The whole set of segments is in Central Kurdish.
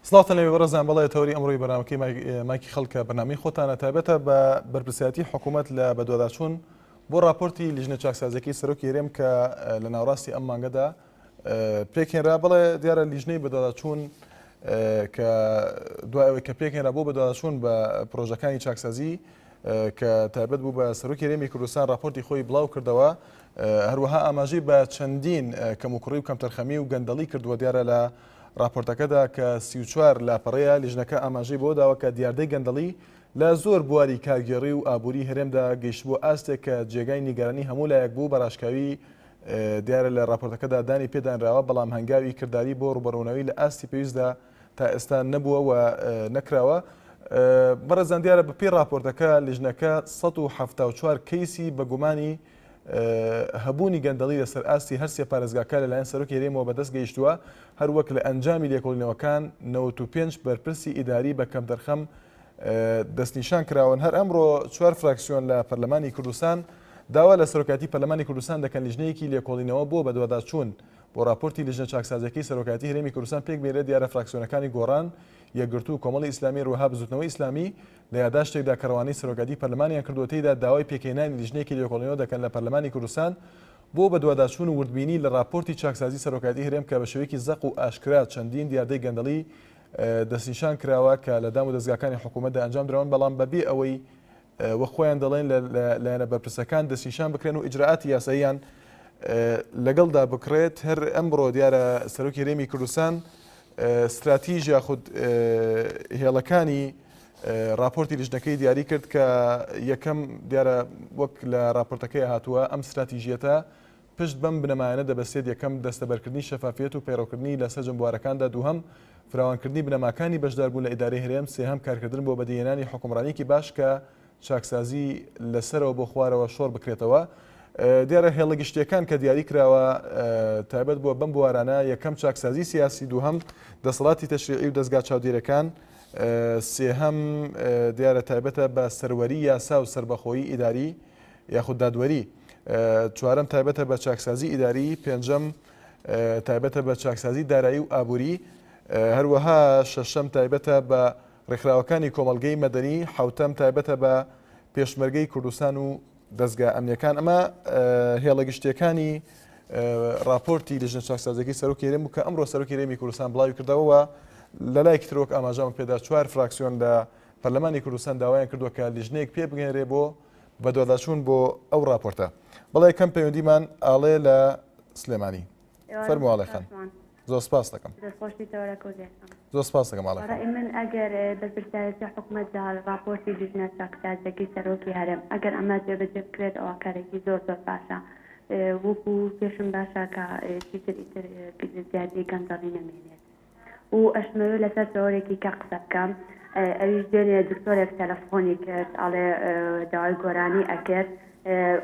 سڵاتان لێ بەڕێزان بەڵێ تەوری ئەمڕۆی بەنامەکەی مایکی خەڵکە بەنامەی خۆتانە تایبەتە بە بەرپرسیاتی حکوومەت لە بەدواداچوون بۆ راپۆرتی لیژنە چاکسازیەکەی سەرۆکی هێرێم کە لە ناوڕاستی ئەم مانگەدا پێکهێنرا. بەڵێ دیارە لیژنەی بەدواداچوون کە دوای ئەوەی کە پێکهێنرا بۆ بەدواداچوون بە پرۆژەکانی چاکسازی کە تایبەت بوو بە سەرۆکی هێرێمی کوردستان راپۆرتی خۆی بڵاو کردەوە، هەروەها ئاماژەی بە چەندین کەموکڕی و کەمتەرخەمی و گەندەڵی کردووە دیارە لە راپۆرتەکەدا کە 34 لاپەڕەیە لیژنەکە ئاماژەی بۆ داوە کە دیاردەی گەندەڵی لە زۆر بواری کارگێڕی و ئابووری هەرێمدا گەیشت بۆ ئاستێک کە جێگای نیگەرانی هەموو لایەک بوو. بەڕاشکاوی دیارە لە راپۆرتەکەدا دانی پێدانراوە، بەڵام هەنگاوی کردداری بۆ ڕوبەڕوونەوەی لە ئاستی پێویستدا تا ئێستا نەبووە و نەکراوە. بەڕێزان دیارە بەپێی راپۆرتەکە لیژنەکە 174 کەیسی بە گومانی هەبوونی گەندەڵی لەسەر ئاستی هەرسێ پارێزگاکە لەلایەن سەرۆکی هێرێمەوە بەدەست گەیشتووە، هەروەک لە ئەنجامی لێکۆڵینەوەکان 95 بەرپرسی ئیداری بە کەمتەرخەم دەستنیشان کراون. هەر ئەمڕۆ 4 فراکسیۆن لە پەرلەمانی کوردستان داوا لە سەرۆکاتی پەرلەمانی کوردستان دەکەن لیژنەیەکی لێکۆڵینەوە بۆ بەدواداچوون بۆ راپۆرتی لیژنە چاکسازیەکەی سەرۆکاتی هەرێمی کوردستان پێک بێنێت. دیارە فراکسیۆنەکانی گۆڕان، یەکگرتوو و کۆمەڵی ئیسلامی ڕووها بزوتنەوەی ئیسلامی لە یادداشتێکدا کەڕەوانەی سەرۆکاتی پەرلەمانیان کردووەتەیدا داوای پێکهێنانی لیژنەیەکی لێکۆڵینەوە دەکەن لە پەرلەمانی کوردستان بۆ بەدواداچوون و وردبینی لە راپۆرتی چاکسازی سەرۆکاتی هەرێم کە بە شێوەیەکی زەق و ئاشکرا چەندین دیاردەی گەندەڵی دەستنیشان کراوە کە لە دام و دەستگاکانی حکوومەتدا ئەنجام درراون، بەڵام بەبێ ئەوەی وە خۆیان دەڵێن لایەنە بەرپرسەکان دەستنیشان بکرێن و ئیجراعاتی یاساییان لەگەڵدا بکرێت. هەر ئەمڕۆ دیارە سەرۆکی هەرێمی کوردستان استراتیژیا خود هێڵەکانی راپۆرتی لیژنەکەی دیاری کرد کە یەکەم دیارە وەک لە راپۆرتەکەی هاتووە ئەم استراتیژیەتە پشت بەم بنەمایانە دەبەستێت. یەکەم دەستەبەرکردنی شەفافیەت و پەیڕەوکردنی لە سەرجەم بوارەکاندا، دووهەم فراوانکردنی بنەماکانی بەشداربوون لە ئیدارەی هەرێم، سێهەم کارکردن بۆ بەدیهێنانی حکومڕانیەکی باش کە چاکسازی لەسەرەوە بۆ خوارەوە شۆڕ بکرێتەوە. دیارە هێڵە گشتیەکان کە دیاری کراوە تایبەت بووە بەم بوارانە، یەکەم چاکسازی سیاسی، دووهەم دەسەڵاتی تەشریعی و دەستگا چاودێرەکان، سێهەم دیارە تایبەتە بە سەروەری یاسا و سربەخۆیی ئیداری یاخود دادوەری، چوارەم تایبەتە بە چاکسازی ئیداری، پێنجەم تایبەتە بە چاکسازی دارایی و ئابووری، هەروەها شەشەم تایبەتە بە ڕێکخراوەکانی کۆمەڵگەی مەدەنی، حوتەم تایبەتە بە پێشمەرگەی کوردستان و دەستگا ئەمنیەکان. ئەمە هێڵە گشتیەکانی راپۆرتی لیژنە چاکسازیەکەی سەرۆکی هێرێم بوو کە ئەمڕۆ سەرۆکی هێرێمی کوردستان بڵاوی کردەوە. لەلایەکی ترۆک ئاماژەم پێدا 4 فراکسیۆن لە پەرلەمانی کوردستان داوایان کردووە کە لیژنەیەک پێ بگەێنرێ بۆ بەدواداچوون بۆ ئەو راپۆرتە. بەڵێ کەم پەیوەندیمان ئاڵێ لە سلێمانی. فەرموواڵێ خان. زۆر سپاس دەکەم. زۆر سپاس دەکەم ئاڵێ خان. من ئەگەر بەرپرسیارەتی حکوومەتدا راپۆرتی لیژنە چاکسازیەکەی سەرۆکی هەرێم ئەگەر ئەمە جێبەجێ بکرێت ئەوە کارێکی زۆر باشە، وەکو پێشم باشە کە چیتر زیادی گەندەڵی نەمێنێت و ئەشمەوێ لەسەر تەوەرێکی کە قسە بکەم. ئەویش دێنێ دکتۆرێک تەلەفۆنی کرد ئاڵێ داوای گۆرانی ئەکرد،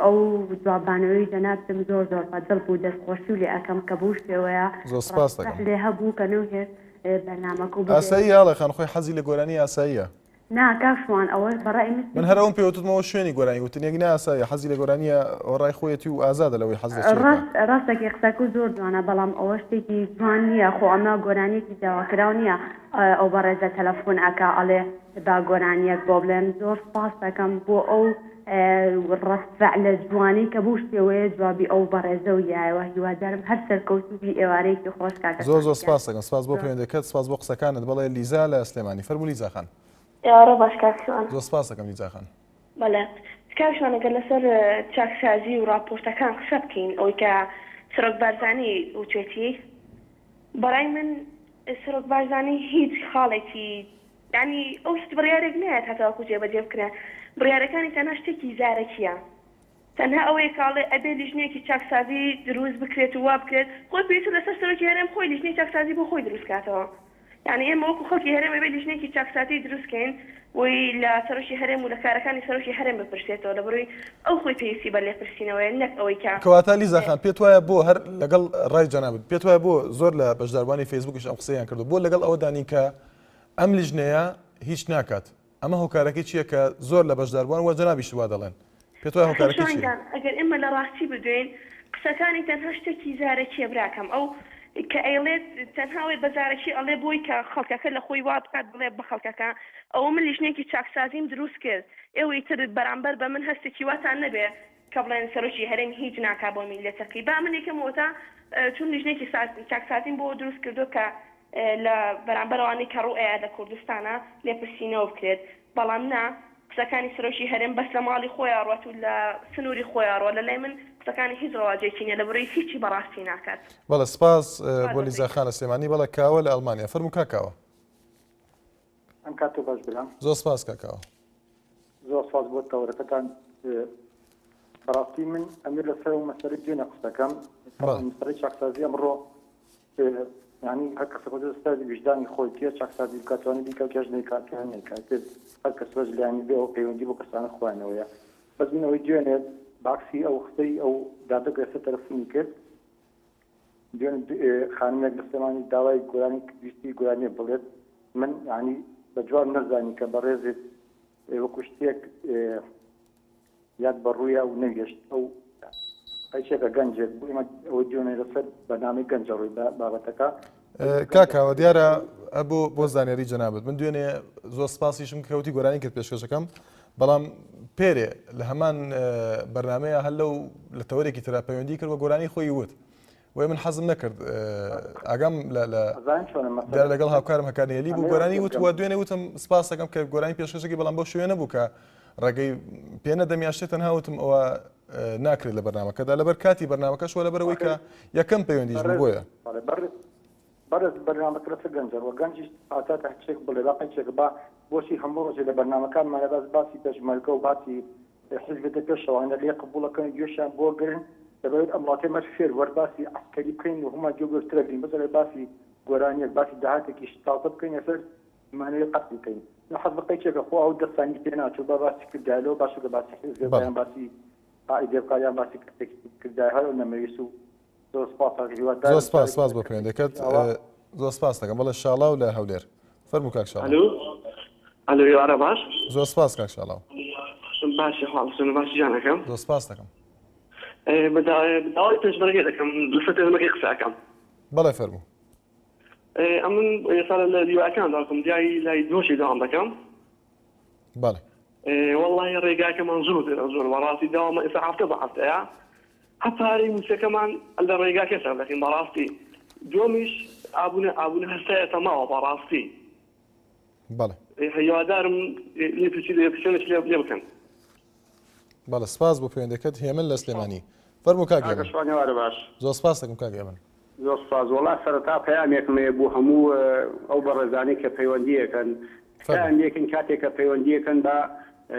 ئەو جوابانەوەی دەناتم زۆر بەدڵ بوو، دەستخۆشی و لێ ئەەکەم کە بوو شێوەیە زۆر سپاس دەکەم لێ هەبوو کە نوێت بەرنامەکە ئاسایی یاڵە خان خۆی حەزی لە گۆرانی ئاساییە. نا کاکشوان ئەوە بەڕای من هەرەوەم پێوتمەوە شوێنی گۆرانی وتنێک ناسایە، حەزی لە گۆرانیە ڕای خۆیەتی و ئازادە لەوەی حەز ڕاستێکی قسەکە زۆر جوانە، بەڵام ئەوە شتێکی جوان نییە. خۆ ئەمە گۆرانیەکی داواکراو نییە ئەو بەڕێزە تەلەفۆن ئەکا ئەڵێ با گۆرانیەک بۆ بڵێن. زۆر سپاس دەکەم بۆ ئەو ڕەسفە لە جوانی کە بوو شتێوەیە جوابی ئەو بەڕێزە و یایەوە. هیوادارم هەر سەرکەوتوبی ئێوارەیەکی خۆش کاکە. زۆر سپاس دەکەم. سپاس بۆ پەیوەندەکەت، سپاس بۆ قسەکانت. بەڵێ لیزا لە سلێمانی. فەرموو لیزا خان. یاڕە باش کاکشوان. زۆر سپاس دەکەم لیزا خان. بەڵێ کاکشوان ئەگەر لەسەر چاکسازی و راپۆرتەکان قسە بکەین، ئەوەی کە سەرۆک بارزانی وتوێتی، بەڕای من سەرۆک بارزانی هیچ خاڵێکی یعنی ئەو شت بڕیارێک نایەت هەتاوەکو جێبەجێ بکرێ. بڕیارەکانی تەنها شتێکی زارەکیە، تەنها ئەوەیە کاڵێ ئەبێ لیژنەیەکی چاکسازی دروست بکرێت و وا بکرێت. خۆی پێویستە لەسەر سەرۆکی هەرێم خۆی لیژنەی چاکسازی بۆ خۆی دروست کاتەوە. یعنی ئێمە وەکو خەڵکی هەرێم ئەبێ لیژنەیەکی چاکسازی دروستکەین وی لە سەرۆکی هەرێم و لە کارەکانی سەرۆکی هەرێم بپرسێتەوە، لەبەرەوەی ئەو خۆی پێویستی بە لێپرسینەوەیە، نەک ئەوەی کە کەواتە لیزا خان پێت وایە بۆ هەر لەگەڵ ڕای جەنابەت پێت وایە بۆ زۆر لە بەشداروانی فەیسبووکیش ئەم قسەیان کردو بۆ لەگەڵ ئەوە دانی کە ئەم لیژنەیە هیچ ناکات، ئەمە هۆکارەکەی چییە کە زۆر لە بەشداروان وە جەنابیش وا دەڵێن، پێت وایە هۆکارەکەی چییە؟ ئەگەر ئێمە لە ڕاستی بدوێن قسەکانی تەنها شتێکی زارەکیە براکەم، ئەو کە ئەیڵێت تەنهاوێ بەزارێکی ئەڵێ بۆی کە خەڵکەکە لە خۆی وا بکات بڵێ بە خەڵکەکە ئەوە من لیژنێکی چاکسازیم دروست کرد ئێوەی تر بەرامبەر بە من هەستێکی واتان نەبێ کە بڵێن سەرۆکی هەرێم هیچ ناکا بۆ میلەتەکەی با من یەکەمەوە چون لیژنێکی چاکسازیم بۆ دروست کردو کە لە بەرامبەرەوانەی کە ڕوئەیە لە کوردستانە لێپرسینەوە بکرێت بەڵام نا قسەکانی سەرۆکی هەرێم بەس لە ماڵی خۆیان ڕوات و لە سنووری خۆیان ڕوە لە لای من قسەکانی هیچ ڕواجێکی نیە لە بڕی هیچی بەڕاستی ناکات. بەڵێ سپاس بۆ لیزاخانە سلێمانی. بەڵێ کاوە لە ئەڵمانیا فەرموو کاکاوە. ئەم کاتۆ باش برام زۆر سپاس کاکاوە. زۆر سپاس بۆ تەورەکەتان. بەڕاستی من ئەمیر لەسەر و مەسەلەی دوێنە قسەکەم مەسەلەی چاکسازی ئەمڕۆ یعنی هەر کەسە خۆ دەستا وجدانی خۆی تێ چاکسازی بکاتوانێ بیکە کەس نەیکاتیان نەیکات هەر کەس بەش لایانی بێ ئەو پەیوەندی بۆ کەسانە خوێنەوەیە بەس من ئەوەی دوێنێ باکسی ئەو قسەی ئەو دادەگرێتە تەلەفۆنی کرد دوێن خانمێک لە سلێمانی داوای گۆرانی ویستی گۆرانیە بڵێت من یعنی بە جوان نەزانی کە بەڕێزێت وەکو شتێک یاد بەڕوویە و نەگەشت ئەو قەیشێکە گەنجێک بوو ئێمە ئەوەی دوێنێ لەسەر بەنامەی گەنجە ڕووی بابەتەکە. کاکاوە دیارە ئەبوو بۆ زانیاری جەنابەت من دوێنێ زۆر سپاسیشم کەوتی گۆرانی کرد پێشکەشەکەم بەڵام پێرێ لە هەمان بەرنمەیە هەر لەو لە تەوەرێکی ترا پەیوەندی کرد بە گۆرانی خۆی وت وی من حەزم نەکرد ئاگام دیار لەگەڵ هاوکارم هەکانیەلی بوو گۆرانی وت وە دوێنێ وتم سپاس دەکەم کە گۆرانی پێشکەشەکەی بەڵام بۆ شوێنە نەبوو کە ڕێگەی پێ نەدەمیاشتێت تەنها وتم ئەوە ناکرێت لە بەرنامەکەدا لەبەر کاتی بەرنامەکەشوە لەبەرەوەی کە یەکەم پەیوەندیش بۆیە بەرز بەرنامەکە لەسەر گەنجەوە گەنجیش ئاتاتە هەچێک بڵێ باقیچێک با بۆچی هەموو ڕۆژێ لە بەرنامەکانمانە باس باسی پێشمەرگە و باسی حزبێتە پێشەوانە لێ قبوڵەکەن گوێشیان بۆ گرن دەبێت ئەم وڵاتێمەش فێر وەرباسی عسکەری بکەین و هەموو گوێگرترە بین بەزەرێ باسی گۆرانیەک باسی داهاتێکی تاڵتە بکەین لەسەر مانەوەی قەت بکەین حەز بقەیچێکە خۆ ئەو دەستانی پێ ناچوو بە باسی کردایەوە باشە لە باسی حزبیان باسی ئایدێبقاریان باسی کردای هەر نەمەویست و زۆر سپاس بۆ پەیوەندەکەت زۆر سپاس دەکەم بەڵێ شاڵاو لە هەولێر فەرموو کاک شاڵاو. ئەلو ئێوارە باش زۆر سپاس کاک شاڵاو. باشە حاڵسن باشی جانەکەم زۆر سپاس دەکەم. بەداوای پێشبەرگێ دەکەم لەسەر تێمەکەی قسەکەم. بەڵێ فەرموو. ئەم من ئێستا لە دیوەکان داکەم دیای لای دۆشی داوام دەکەم. بەڵێ. وەڵڵاهی ڕێگاکەمان زۆر بەڕاستی داوامە ئێستا هەفتە بە هەفتەیە هەپارەی موسیقەمان لە ڕێگاکە سەر دەکەین بەڕاستی دومیش ئابوونە هەستایەتە ماوە بەڕاستی. بەڵێ. هیوادارم لێپرسیێنش لێ بکەن. بەڵێ سپاس بۆ پەیوەندەکەت هێمن لە سلێمانی فەرموو کاک هێمن. باش زۆر سپاس دەکەم کاک هێمن. زۆر سپاس وەڵا سەرەتا پەیامێکمێ بۆ هەموو ئەو بەڕێزانی کە پەیوەندیەکەن پەیامێکن کاتێک کە پەیوەندیەکەن بە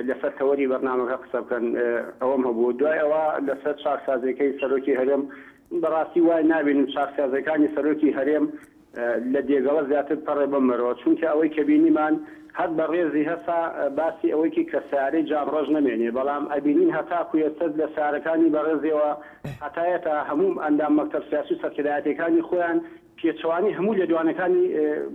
لەسەر تەوەری بەرنامەکە قسە بکەن ئەوەم هەبوو دوای ئەوە لەسەر چاکسازیەکەی سەرۆکی هەرێم بەڕاستی وای نابینم چاکسازەکانی سەرۆکی هەرێم لە دێگەڵە زیاتر پەڕێ بمەرەوە چونکە ئەوەی کە بینیمان هەر بە ڕێزی هەسا باسی ئەوەیکی کە سارەی جابڕۆژ نامێنێ بەڵام ئەبینین هەتاکو ئێستا لە سارەکانی بەڕێزیەوە هەتایەتە هەموو ئەندام مەکتەب سیاسی و سەرکردایەتەکانی خۆیان پێچوانی هەموو لە دوانەکانی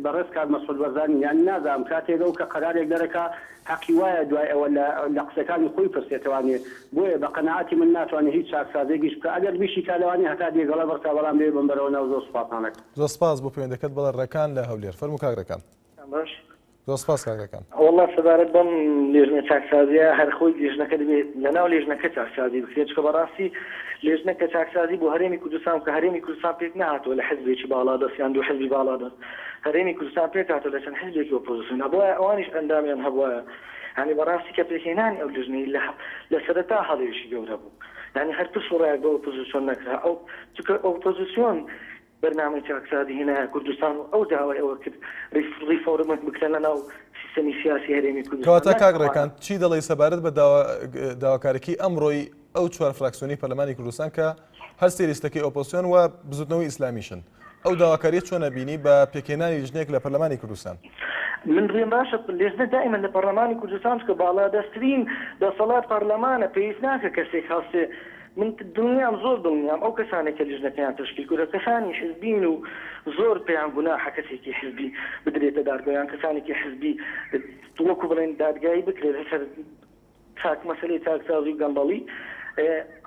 بەڕێز کار مەسعود بەرزانی یان نازانم کاتێک ئەو کە قەرارێک دەرەکا حەقی وایە دوای ئەوە لە قسەکانی خۆی پرسێتوانێ بۆیە بە قەنەعاتی من ناتوانێت هیچ چاکسازێکیش بکە ئەگەر بیشی کالەوانی هەتا دێگەڵە بەرتا بەڵام لێ بمبەرەوە ناو زۆر سوپاسانەکە. زۆر سپاس بۆ پەیوەندەکەت بەڵێ ڕێکان لە هەولێر فەرموو کاک ڕێکان. زۆر سپاس کاکەکان. والله سەبارەت بەم لێژنە چاکسازیە هەر خۆی لێژنەکە دەبێت لەناو لێژنەکە چاکسازی بکرێت چکە بەڕاستی لێژنەکە چاکسازی بۆ هەرێمی کوردستان کە هەرێمی کوردستان پێک نهاتەوە لە حزبێکی باڵادەست یان دوو حزبی باڵادەست هەرێمی کوردستان پێک هاتەوە لە چەند حزبێکی ئۆپۆزیسیۆن بۆیە ئەوانیش ئەندامیان هەبووە یعنی بەڕاستی کە پێکهێنانی ئەو لێژنەی لە سەرەتا هەڵێشی گەورە بوو یعنی هەر پرس و ڕێک بە ئۆپۆزیسیۆن نەکرا ئەو چکە ئۆپۆزیسیۆن بەرنامەی چاکسازی هێنایە کوردستان و ئەو داوای ئەوە کرد ریفۆرمەت بکرێن لەناو سیستەمی سیاسی هەرێمی کوردستان. کەواتە کاک ڕێکان چی دەڵێی سەبارەت بە داواکاریی ئەمڕۆی ئەو چوار فراکسیۆنی پەرلەمانی کوردستان کە هەر سێلیستەکەی ئۆپۆزیسیۆن و بزوتنەوەی ئیسلامیشن ئەو داواکاریە چۆنە بینی بە پێکهێنانی لیژنێک لە پەرلەمانی کوردستان؟ من ڕێم باشە لێژنە دائما لە پەرلەمانی کوردستان کە باڵادەستترین دەسەڵات پەرلەمانە پێویست ناکە کەسێک هەڵسێ من دڵنیام زۆر دڵنیام ئەو کەسانێک کە لیژنەکەیان تشکیل کردە کەسانی حزبین و زۆر پێیان گوناحە کەسێکی حزبی بدرێتە دادگایان کەسانێکی حزبی وەکو بڵێن دادگایی بکرێت لەسەر چاک مەسەلەی چاکسازی و گەندەڵی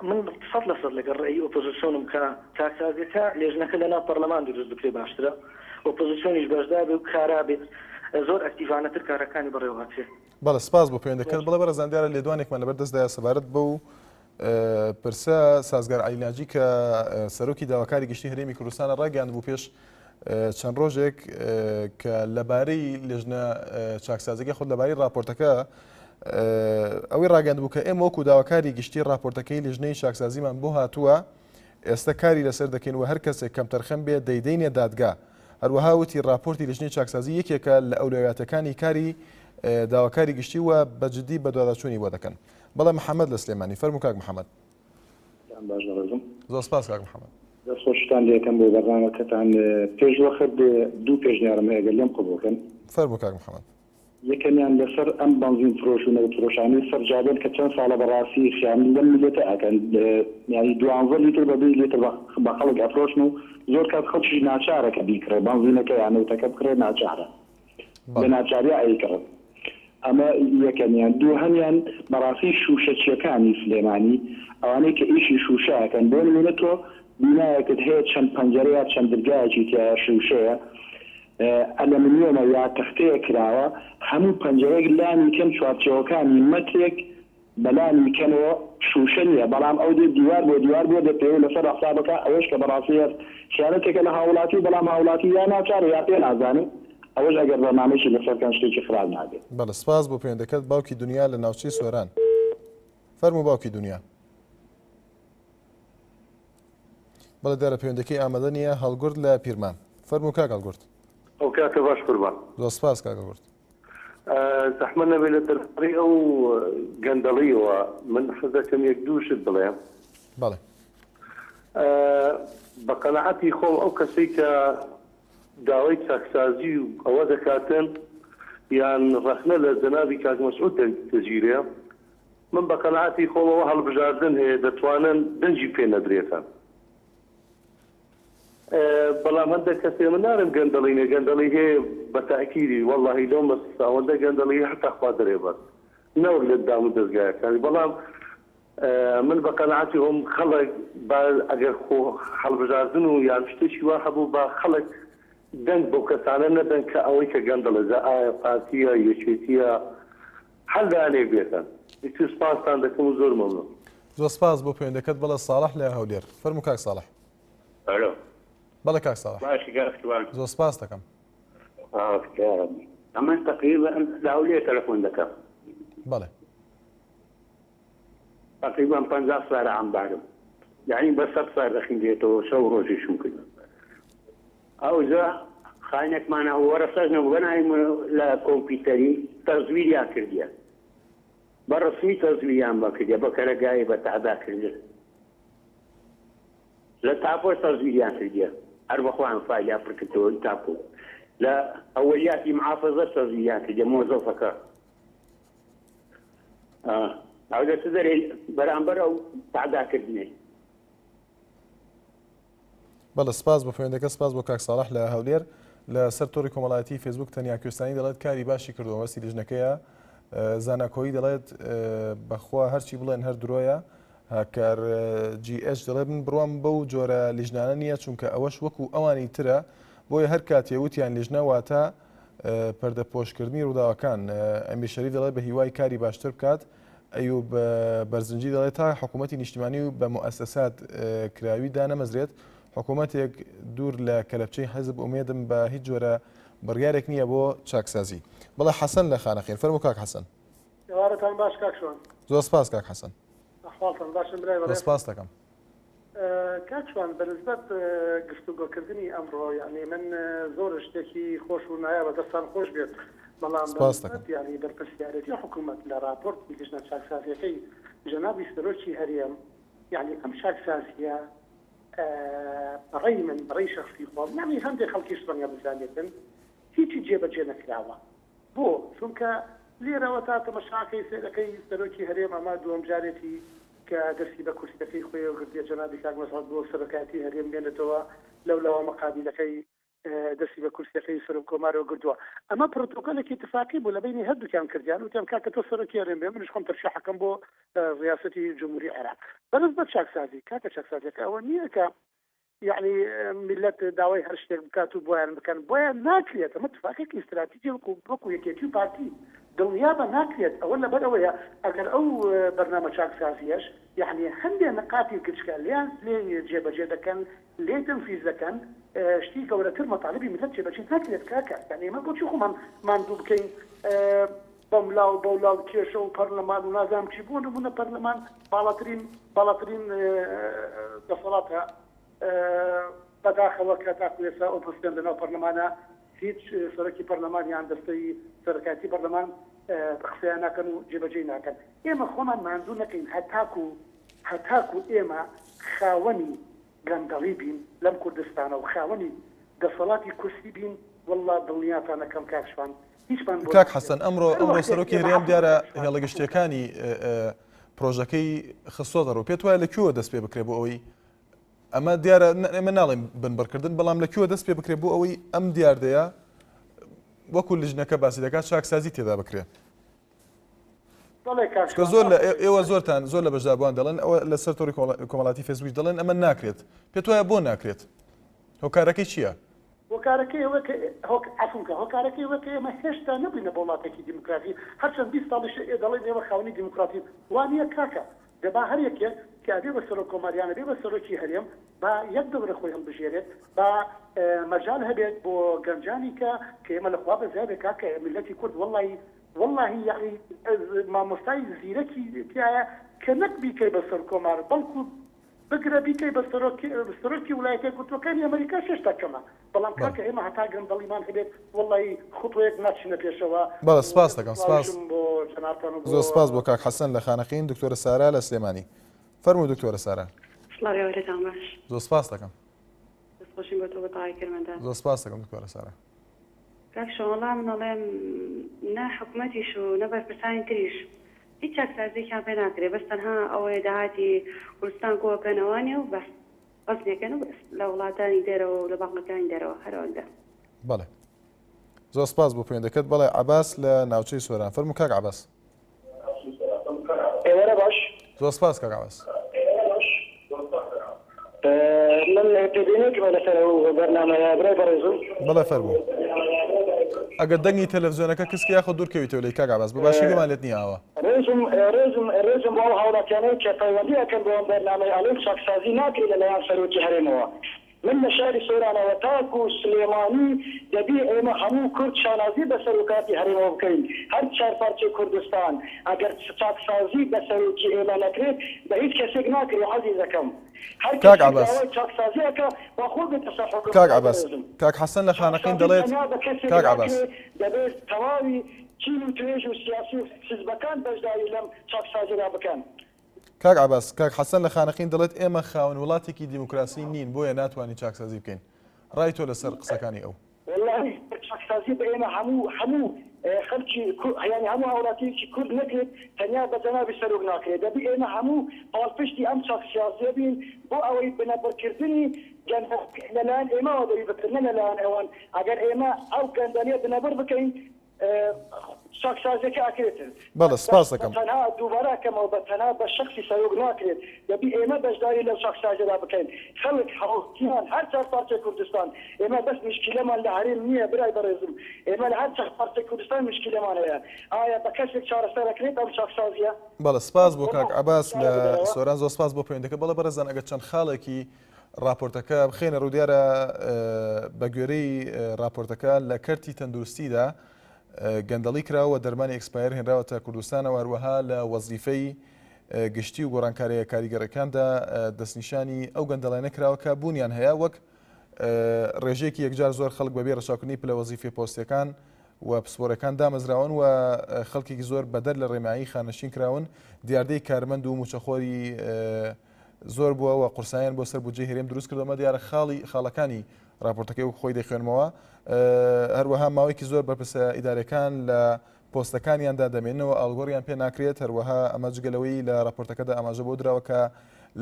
من 100% لەگەڵ ڕێی ئۆپۆزیسیۆنم کە چاکسازیەکە لێژنەکە لەناو پەرلەمان دروست بکرێ باشترە، ئۆپۆزیسیۆنیش بەشدار بێ و کارا بێت زۆر ئەکتیڤانەتر کارەکانی بەڕێوەچێت. بەڵێ سپاس بۆ پەیوەندیەکەت. بڵێ بەڕێزان دیارە لێدوانێکمان لەبەر دەستدایە سەبارەت بە و پرسە سازگار عەلیناجی کە سەرۆکی داواکاری گشتی هەرێمی کوردستانە ڕاگەیاند بوو پێش چەند ڕۆژێک کە لەبارەی لێژنە چاکسازیەکە خۆت لەبارەی راپۆرتەکە ئەوەی ڕاگەاند بوو کە ئێمە وەکو داواکاری گشتی راپۆرتەکەی لێژنەی چاکسازیمان بۆ هاتووە ئێستا کاری لەسەر دەکەین و هەر کەسێک کەم تەرخەم بێ دەیدەینێ دادگا. هەروەها وتی راپۆرتی لێژنەی چاکسازی یەکێکە لە ئەولویاتەکانی کاری داواکاری گشتی وە بەجددی بە دواداچوونی بۆ دەکەن. بەڵێ محەممەد لە سلێمانی فەرموو کاک محەممەد. زۆر سپاس کاک محەممەد. دەستخۆشتان لێکم بۆ بەرنامەکەتان پێش وەخت دوو پێشنیارم هەیە لێم قبولکەن. فەرموو کاک محەممەد. یەکەمیان لەسەر ئەم بنزین فرۆش و نەوتفرۆشانی سەرجادن کە چەند ساڵە بەڕاستی خیانی لەم ملێتە ئەکەن، یعنی 12 لیتر بە 2 لیتر بە خەڵک ئەفرۆشن و زۆر کات خەڵکیش ناچارە کە بیکڕێ بنزینەکە یان نەوتەکە بکڕێ ناچارە بە ناچاری ئەیکڕن. ئەمە یەکەمیان. دووهەمیان بەڕاستی شوشەچیەکانی سلێمانی ئەوانەی کە ئیشی شوشەکەن بۆ نمونە تۆ بینایەکت هەیە چەند پەنجەرەیە چەند دەرگایەکی تیا شوشەیە ئەلەمنیۆمە یا تەختەیە کراوە، هەموو پەنجەرەیەک لانی کەم چوارچێوەکانی مەترێک بەلانی کەنەوە شوشە نیە، بەڵام ئەو دیوار بۆ دیوار بۆ دەپێوە لەسەر ئەحسابەکە ئەوەش کە بەڕاستی خیانەتێکە لە هاوڵاتی، بەڵام هاوڵاتی یا ناچارە یا پێ نازانێت ئەوەش ئەگەر بەرنامەیەکی لەسەرکەن شتێکی خراپ نابێت. بەڵێ سپاس بۆ پەیوەندەکەت. باوکی دنیا لە ناوچەی سۆران. فەرموو باوکی دنیا. بەڵێ دیارە پەیوەندەکەی ئامادە نییە. هەڵگورد لە پیرمان. فەرموو کاک هەڵگورد. ئەو کاتە باش قوربان. زۆر سپاس کاک هەڵگورد. زەحمەت نەبێت لە دەربارەی ئەو گەندەڵیەوە من حەز دەکەم یەک دوو شت بڵێم. بەڵێ. بە قەنەعەتی خۆم ئەو کەسەی کە داوای چاکسازی و ئەوە دەکاتن یان ڕەخنە لە جەنابی کاک مەسعود دەگیرێ، من بە قەنەعەتی خۆمەوە هەڵبژاردن هەیە دەتوانن دەنجی پێ نەدرێتن. بەڵام هەندێک کەسێ من نارم گەندەڵینە گەندەڵی هەیە بە تاکیدی وەڵڵاهی لەو مەساوەندە گەندەڵی هەتا خوا دەرێ بەس نەوەک لە دام و دەستگایەکانی. بەڵام من بە قەنەعەتی خۆم خەڵک ئەگەر خۆ هەڵبژاردن و یان شتێکی وا هەبوو بە خەڵک دەنگ بۆ کەسانە نەدەن کە ئەوەی کە گەندەڵە جا ئایا پارتیە یەکێتیە هەر لایەنێک بێتن. سپاستان دەکەم و زۆر مەمنون. زۆر سپاس بۆ پەیوەندەکەت. بەڵێ ساڵح لە هەولێر. فەرموو کاک ساڵح. ئەلۆ بەڵێ کاک ساڵح. باشی گاستوان. زۆر سپاس دەکەم. ئەمە تقریبا لە هەولێر تەلەفۆن دەکەم. بەڵێ. تقریبا 50 سارە ئەمبارم، یعنی بە 100 سار دەخینرێتەوە شەو ڕۆژێشم کرد. ئەوجا خاینێکمانە وەرەسەر نەبووبەنایم لە کۆمپیوتەری تەزویریان کردیە، بە ڕسمی تەزویریان بەکردە بە کەرەگای بە تەعدا کردن لە تاپۆ تەزویریان کردیە هەر بەخۆیان فایلیا پڕکردەوە تاپۆ لە ئەوەلیاتی محافەزە تەزویریان کردیە مۆزەفەکە. ئەو دەچ دەرێ بەرامبەر ئەو تەعداکردنێ. بەڵێ سپاس بۆ پەیوەندەکە. سپاس بۆ کاک ساڵح لە هەولێر. لە سەر تۆڕی کۆمەڵایەتی فێسبوک تەنیا کوێستانی دەڵێت کاری باشی کردووە وەستی لیژنەکەیە. زانکۆیی دەڵێت بەخوا هەرچی بڵێن هەر درۆیە. هاکار GH دەڵێت من بڕوام بەو جۆرە لیژنانە نییە چونکە ئەوەش وەکو ئەوانی ترە بۆیە هەر کاتێ وتیان لیژنە واتە پەردەپۆشکردنی ڕووداوەکان. ئەمی شەریف دەڵێت بە هیوای کاری باشتر بکات. ئەیوب بەرزنجی دەڵێت تا حکوومەتی نیشتیمانی و بە مؤسسات کراوی دانەمەزرێت حکوومەتێک دوور لە کەلەپچەی حەزب ئومێدم بە هیچ جۆرە بڕیارێک نییە بۆ چاکسازی. بەڵێ حەسەن لە خانەخێر. فەرموو کاک حەسەن. دەوارەتان باش کاکشوان. زۆر سپاس کاک حەسەن. ئەحواڵتان باشن برای بەڕێز. سپاس دەکەم. کاکشوان بەنسبەت گفتوگۆکردنی ئەمڕۆ یعنی من زۆر شتێکی خۆش و نایە بە دەستان خۆش بێت، بەڵام یعنی بەرپرسیارەتی حکوومەت لە راپۆرتی لیژنە چاکسازیەکەی جەنابی سەرۆکی هەرێم یعنی ئەم چاکسازیە بەڕێی من بەڕێی شەخصی خۆم نامی هەندێک خەڵکیش ڕەنگە بزانێتن هیچی جێبەجێ نەکراوە. بۆ چونکە لێرەوە تا تەمەشاکەی سێرەکەی سەرۆکی هەرێم ئەمە دووەم جارێتی کە دەستی بە کورسەکەی خۆی و گردیە جەنابی کاک مەسعود بۆ سەرۆکایەتی هەرێم بێنێتەوە لەولەوە مەقابلەکەی دەستی بە کورسەکەی سەر کۆمارەوە گردووە ئەمە پرۆتۆکۆلێکی اتفاقی بوو لە بینی هەردووکیان کردیان وتیان کاکە تۆ سەرۆکی هەرێم بێ منیش خۆم تەرشیحەکەم بۆ ڕیاسەتی جمهوری عێراق بەرز بە چاکسازی کاکە چاکسازیەکە ئەوە نییە کە يعني ملت داوای هەر شتێک بکات و بۆیان بکەن بۆیان ناکرێت ئەمە اتفاقێکی استراتیجی وەکو یەکێتی پارتی دڵنیا بە ناکرێت ئەوە لەبەرەوەیە ئەگەر ئەو بەرنامە چاکسازیەش يعني هەندێک نقاتی گچکە لیان لێ جێبەجێ دەکەن لێ تەنفیز دەکەن شتی گەورەتر مەطالبی ملت جێبەجێ ناکرێت کاکە یعنی ئێمە بۆچی خۆمان ماندوو بکەین بەملاو بەولاو کێشە و پەرلەمان و نازانم چی بوو نمونە پەرلەمان باڵاترین دەسەڵاتە بەداخەوە کە تاکو ئێستا ئۆپۆزیسیۆن لەناو پەرلەمانە هیچ سەرۆکی پەرلەمانیان دەستەی سەرکاتی پەرلەمان قسەیان ناکەن و جێبەجێ ناکەن ئێمە خۆمان ماندوو نەکەین هەتاکو ئێمە خاوەنی گەندەڵی بین لەم کوردستانە و خاوەنی دەسەڵاتی کورسی بین والله دڵنیاتان نەکەم کاکشوان هیچمان کاک حەسەن ئەمڕۆ سەرۆکی هەرێم دیارە هێڵەگەشتیەکانی پرۆژەکەی خستۆتە ڕوو پێت وایە لەکوێوە دەست پێ بکرێ بۆ ئەوەی ئەمە دیارە ئێمە ناڵێن بنبەرکردن بەڵام لەکوێوە دەست پێ بکرێ بۆ ئەوەی ئەم دیاردەیە وەکو لیژنەکە باسی دەکات چاکسازی تێدا بکرێ زۆر لە ئێوە زۆر لە بەشداربووان دەڵێن ئەوە لەسەر تۆڕی کۆمەڵاتی فێسبوک دەڵێن ئەمە ناکرێت پێت وایە بۆ ناکرێت هۆکارەکەی چییە؟ هۆکارەکەی وەکە ئێمە هێشتا نەبووینە بۆ وڵاتێکی دیموکراتی هەرچەند 20 ساڵیش دەڵێن ئێمە خاوەنی دیموکراتی وانە کاکە دەبا هەر یەکێک کە بێ بە سەرۆک کۆماریانە بێ بە سەرۆکی هەرێم با یەک دەورە خۆی هەڵبژێرێت با مەجال هەبێت بۆ گەنجانی کە ئێمە لەخوا بەزیابێت کاکە ملەتی کورد والله یعنی مامۆستای زیرەکی تایە کە نەک بیکەی بە سەر کۆمار بەڵکو بگرە بیکەی بە سەرۆکی وڵایەتە گوتوەکانی ئەمریکا 6 کەمە بەڵام کاکە ئێمە هەتا گەندەڵیمان هەبێت والله خوتوەیەک ناچینە پێشەوە بەڵێ سپاس دەکەم زۆر سپاس بۆ کاک حەسەن لە خانەقین دکتۆرە سارا لە سلێمانی فەرموو دکتۆرە سارا زۆر سپاس دەکەم زۆر سپاس دەکەم دکتۆرە سارا کاک شۆڵا منەڵێم نە حکوومەتیش و نە بەرپرسانی تریش هیچ چاکسازیێکیان پێ ناکرێت بەس تەنها ئەوەیە داهاتی کوردستان کۆکەنەوەنێ و بەس بەسنێکەن و بەس لە وڵاتانی دەرەوە و لە باڵەکانی دەرەوە هەرەوەدا بەڵێ زۆر سپاس بۆ پوێندەکەت بەڵێ عەباس لە ناوچەی سۆران فەرموو کاک عەباس ئێوەرە باش زۆر سپاس کاک عەباس من پێدێنێکمە لەسەر بەرنامەیە برای بەڕێزم بەڵێ فەرموو ئەگەر دەنگی تەلەڤیزیۆنەکە کەسکی یاخۆ دوورکەویتەوە لەی کاک عەباس بەباشی گومان لێت نییە ئەوە ڕێزم بۆ هاوڵاتیانەی کە پەیوەندی ئەکەن بۆ ئەم بەرنامەی ئەڵێن چاکسازی ناکرێت لەلایەن سەرۆکی هەرێمەوە من لە شاری سۆرانەوە تاکو و سلێمانی دەبێ ئێمە هەموو کورد شانازی بە سەرۆکاتی هەرێمەوە بکەین هەر چار پارچەی کوردستان ئەگەر چاکسازی بە سەرۆکی ئێمە نەکرێت بە هیچ کەسێک ناکرێت عەزیزەکەم کاک عەباس کاک عەباس کاک حەسەن لە خانەقین دەڵێت کاک عەباس دەبێت تەواوی چین و توێژ و سیاسی و حیزبەکان بەشداری لەم چاکسازیرا بکەن کاک عەباس کاک حەسەن لە خانەقین دەڵێت ئێمە خاوەن وڵاتێکی دیموکراسی نین بۆیە ناتوانین چاکسازی بکەین ڕای تۆ لەسەر قسەکانی ئەو والله چاکسازی بە ئێمە هەموو خەڵکی یعنی هەموو هاوڵاتیەکی کورد نەکرێت تەنیا بە جەنابی سەرۆک ناکرێت دەبێ ئێمە هەموو پاڵپشتی ئەم چاکسازیە بین بۆ ئەوەی بنەبەرکردنی لەلایەن ئێمەوە دەبێ بکردنە لەلایەن ئەوان ئەگەر ئێمە ئەو گەندەلیە بنەبەر بکەین چاکسازیەکە ئاکرێتن بەڵێ سپاس دەکەم تەنها دووبارەکەمەوە بە تەنها بە شخصی سەرۆک ناکرێت دەبی ئێمە بەشداری لەو چاکسازیەدا بکەین خەڵک هەوڵکیان هەر چار پارچەی کوردستان ئێمە بەس مشکلەمان لە هەرێم نییە برای بەڕێزم ئێمە لە هەر چار پارچەی کوردستان مشکلەمان هەیە ئایا بە کەسێک چارەسەر ئەکرێت ئەم چاکسازیە بەڵێ سپاس بۆ کاک عەباس لە سۆران زۆر سپاس بۆ پوێندەکە بەڵێ بەڕێزان ئەگەر چەند خاڵێکی راپۆرتەکە بخێنە ڕوو دیارە بە گوێرەی راپۆرتەکە لە کەرتی تەندروستیدا گەندەڵی کراوە دەرمانی ئەکسپایر هێنراوەتە کوردستانەوە هەروەها لە وەزیفەی گشتی و گۆڕانکاریە کاریگەرەکاندا دەستنیشانی ئەو گەندەڵانە کراوە کە بوونیان هەیە وەک ڕێژەیەکی یەکجار زۆر خەڵک بەبێ ڕەچاوکردنی پلە وەزیفەی پۆستیەکان و پسپۆرەکان دامەزراون و خەڵکێکی زۆر بەدەر لە ڕێمایی خانەشین کراون دیاردەی کارمەند و موچەخۆری زۆر بووە و قورساییان بۆ سەر بودجەی هەرێم دروست کردەوە دیارە خاڵەکانی راپۆرتەکەی و خۆی دەخوێنمەوە هەروەها ماوەیەکی زۆر بەرپرسە ئیدارەکان لە پۆستەکانیاندا دەمێنەوە ئاڵگۆڕیان پێ ناکرێت هەروەها ئەمە جگەلەوەی لە راپۆرتەکەدا ئاماژە بۆ دراوە کە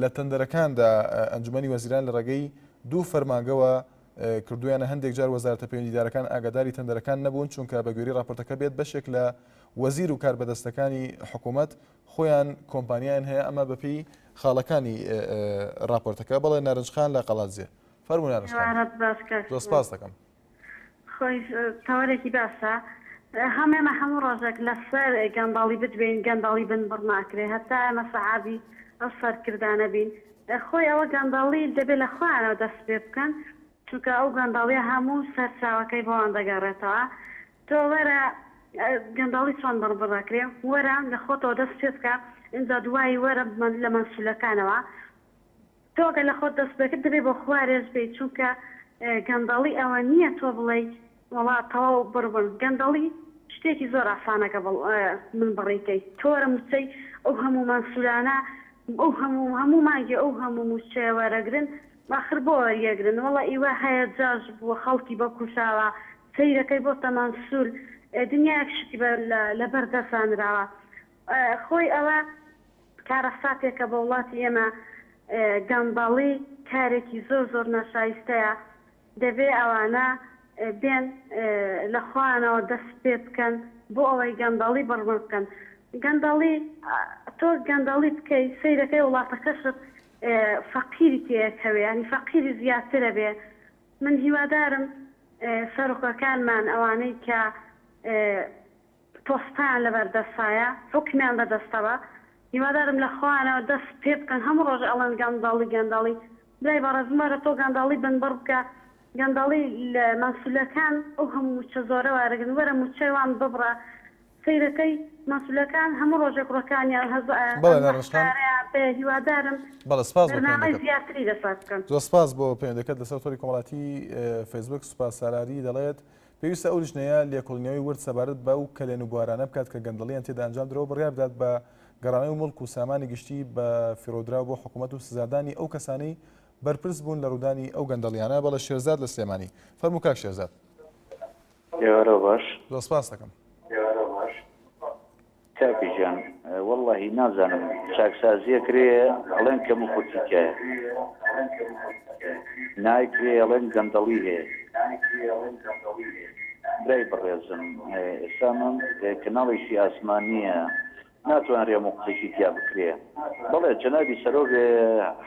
لە تەندەرەکاندا ئەنجومەنی وەزیران لە ڕێگەی دوو فەرمانگەوە کردویانە هەندێک جار وەزارەتە پەیوەندیدارەکان ئاگاداری تەندەرەکان نەبوون چونکە بە گوێرەی راپۆرتەکە بێت بەشێک لە وەزیر و کاربەدەستەکانی حکوومەت خۆیان کۆمپانیایان هەیە ئەمە بەپێی خاڵەکانی راپۆرتەکە. بەڵێ نارنجخان لە قەڵاتجێ فەرموو نارنجخان. زۆر سپاس دەکەم. خۆی تەوەرێکی باشە هەمێمە هەموو ڕۆژێک لەسەر گەنداڵی بتبین گەنداڵی بن بڕ ناکرێ هەتا ئەمە سەعابی ئەو سەرکردانە بین خۆی ئەوە گەنداڵی دەبێت لە خۆیانەوە دەست پێ بکەن چونکە ئەو گەنداڵیە هەموو سەرچاوەکەی بۆیان دەگەڕێتەوە تۆ وەرە گەنداڵی چۆن بڕبڕاکرێ وەرە لە خۆتەوە دەست پێ بکە اینجا دوایی وەرە لە مەسئولەکانەوە تۆگە لە خۆت دەست بکرد دەبێت بۆ خوارێز بێت چونکە گەنداڵی ئەوە نییە تۆ بڵێ وڵات تەواو بڕبن گەنداڵی شتێکی زۆر ئاسانەکە من بڕیکەی تۆرە موچەی ئەو هەموو مەسئولانە ئەو هەموو مانگی ئەو هەموو موچەیە وەرەگرن باخر بۆ وەریەگرن وەڵا ئیوە هەیە جاژ بووە خەڵکی بە کوشاوە سەیرەکەی بۆتە مەسئول دنیایەک شتی لە بەردەسانراوە خۆی ئەوە کارەساتێکە بە وڵاتی ئێمە گەنداڵی کارێکی زۆر زۆر نەشایستەیە دەبێ ئەوانە بێن لە خوانەوە دەست پێ بکەن بۆ ئەوەی گەنداڵی بڕبڕ بکەن گەنداڵی تۆ گەنداڵی بکەی سەیرەکەی وڵاتەکەشت فەقیری تێکەوێ ینی فەقیری زیاترە بێ من هیوادارم سەرۆکەکانمان ئەوانەی کە پۆستان لەبەردەستایە حکمیان بەدەستەوە هیوادارم لە خوانەوە دەست پێ بکەن هەموو ڕۆژ ئەڵەن گەنداڵی برای بەڕێزمەرە تۆ گەنداڵی بنبڕ بکە گەنداڵی لە مەسئولەکان ئەو هەموو موچە زۆرە وارەگرن وەرە موچەیوان ببڕە سەیرەکەی مەسئولەکان هەموو ڕۆژێک ڕۆکانیان هیوادارم بەرنامەی زیاتری دەسات بکەن. زۆر سپاس بۆ پەیوەندەکەت لەسەر تۆری کۆمەڵاتی فەیسبوک سوپاس سالاری دەڵێت پێویستە ئەو لیژنەیە لێکۆڵینەوەی ورد سەبارەت بە ئەو کەلێن و بوارانە بکات کە گەندەڵیان تێدا ئەنجام درەوە بڕیار بدات بە گەڕانەوەی مڵک و سامانی گشتی بە فیرۆدراو بۆ حکوومەت و سزادانی ئەو کەسانەی بەرپرس بوون لە ڕوودانی ئەو گەندەڵیانە. بەڵە شێرزاد لە سلێمانی فەرموو کاک شێرزاد. باش زۆر سپاس دەکەم. کاکیجان وەڵڵاهی نازانم چاکسازیە کرێ ئەڵێن کەم و خۆتیکایە نایکرێ ئەڵێن گەندەڵی هەیە برای بڕێزم ئێستا من کەناڵێکی ئاسمانیە ناتوان ڕێموقتێکی تیا بکرێ بەڵێ جەنابی سەرۆک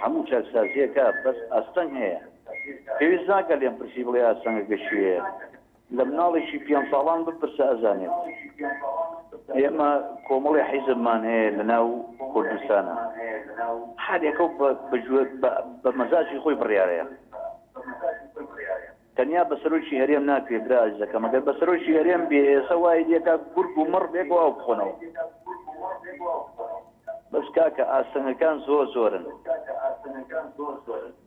هەموو چاکسازیەکە بەس ئاستەنگ هەیە پێویست ناکە لێم پرسی بڵێ ئاستەنگە گەشتوێ لە مناڵێکی 5 ساڵان بپرسە ئەزانێت ئێمە کۆمەڵی حیزبمان هەیە لە ناو کوردستانە حالێکە بە مەزاجی خۆی بڕیارەیە تەنیا بە سەرۆکی هەرێم ناکرێت برا ئەزەکەم ئەگەر بە سەرۆکی هەرێم بێ ئێستا وای لێکە گورگ و مڕ بێک و ئاو بخۆنەوە بەس کاکە ئاستەنگەکان زۆرن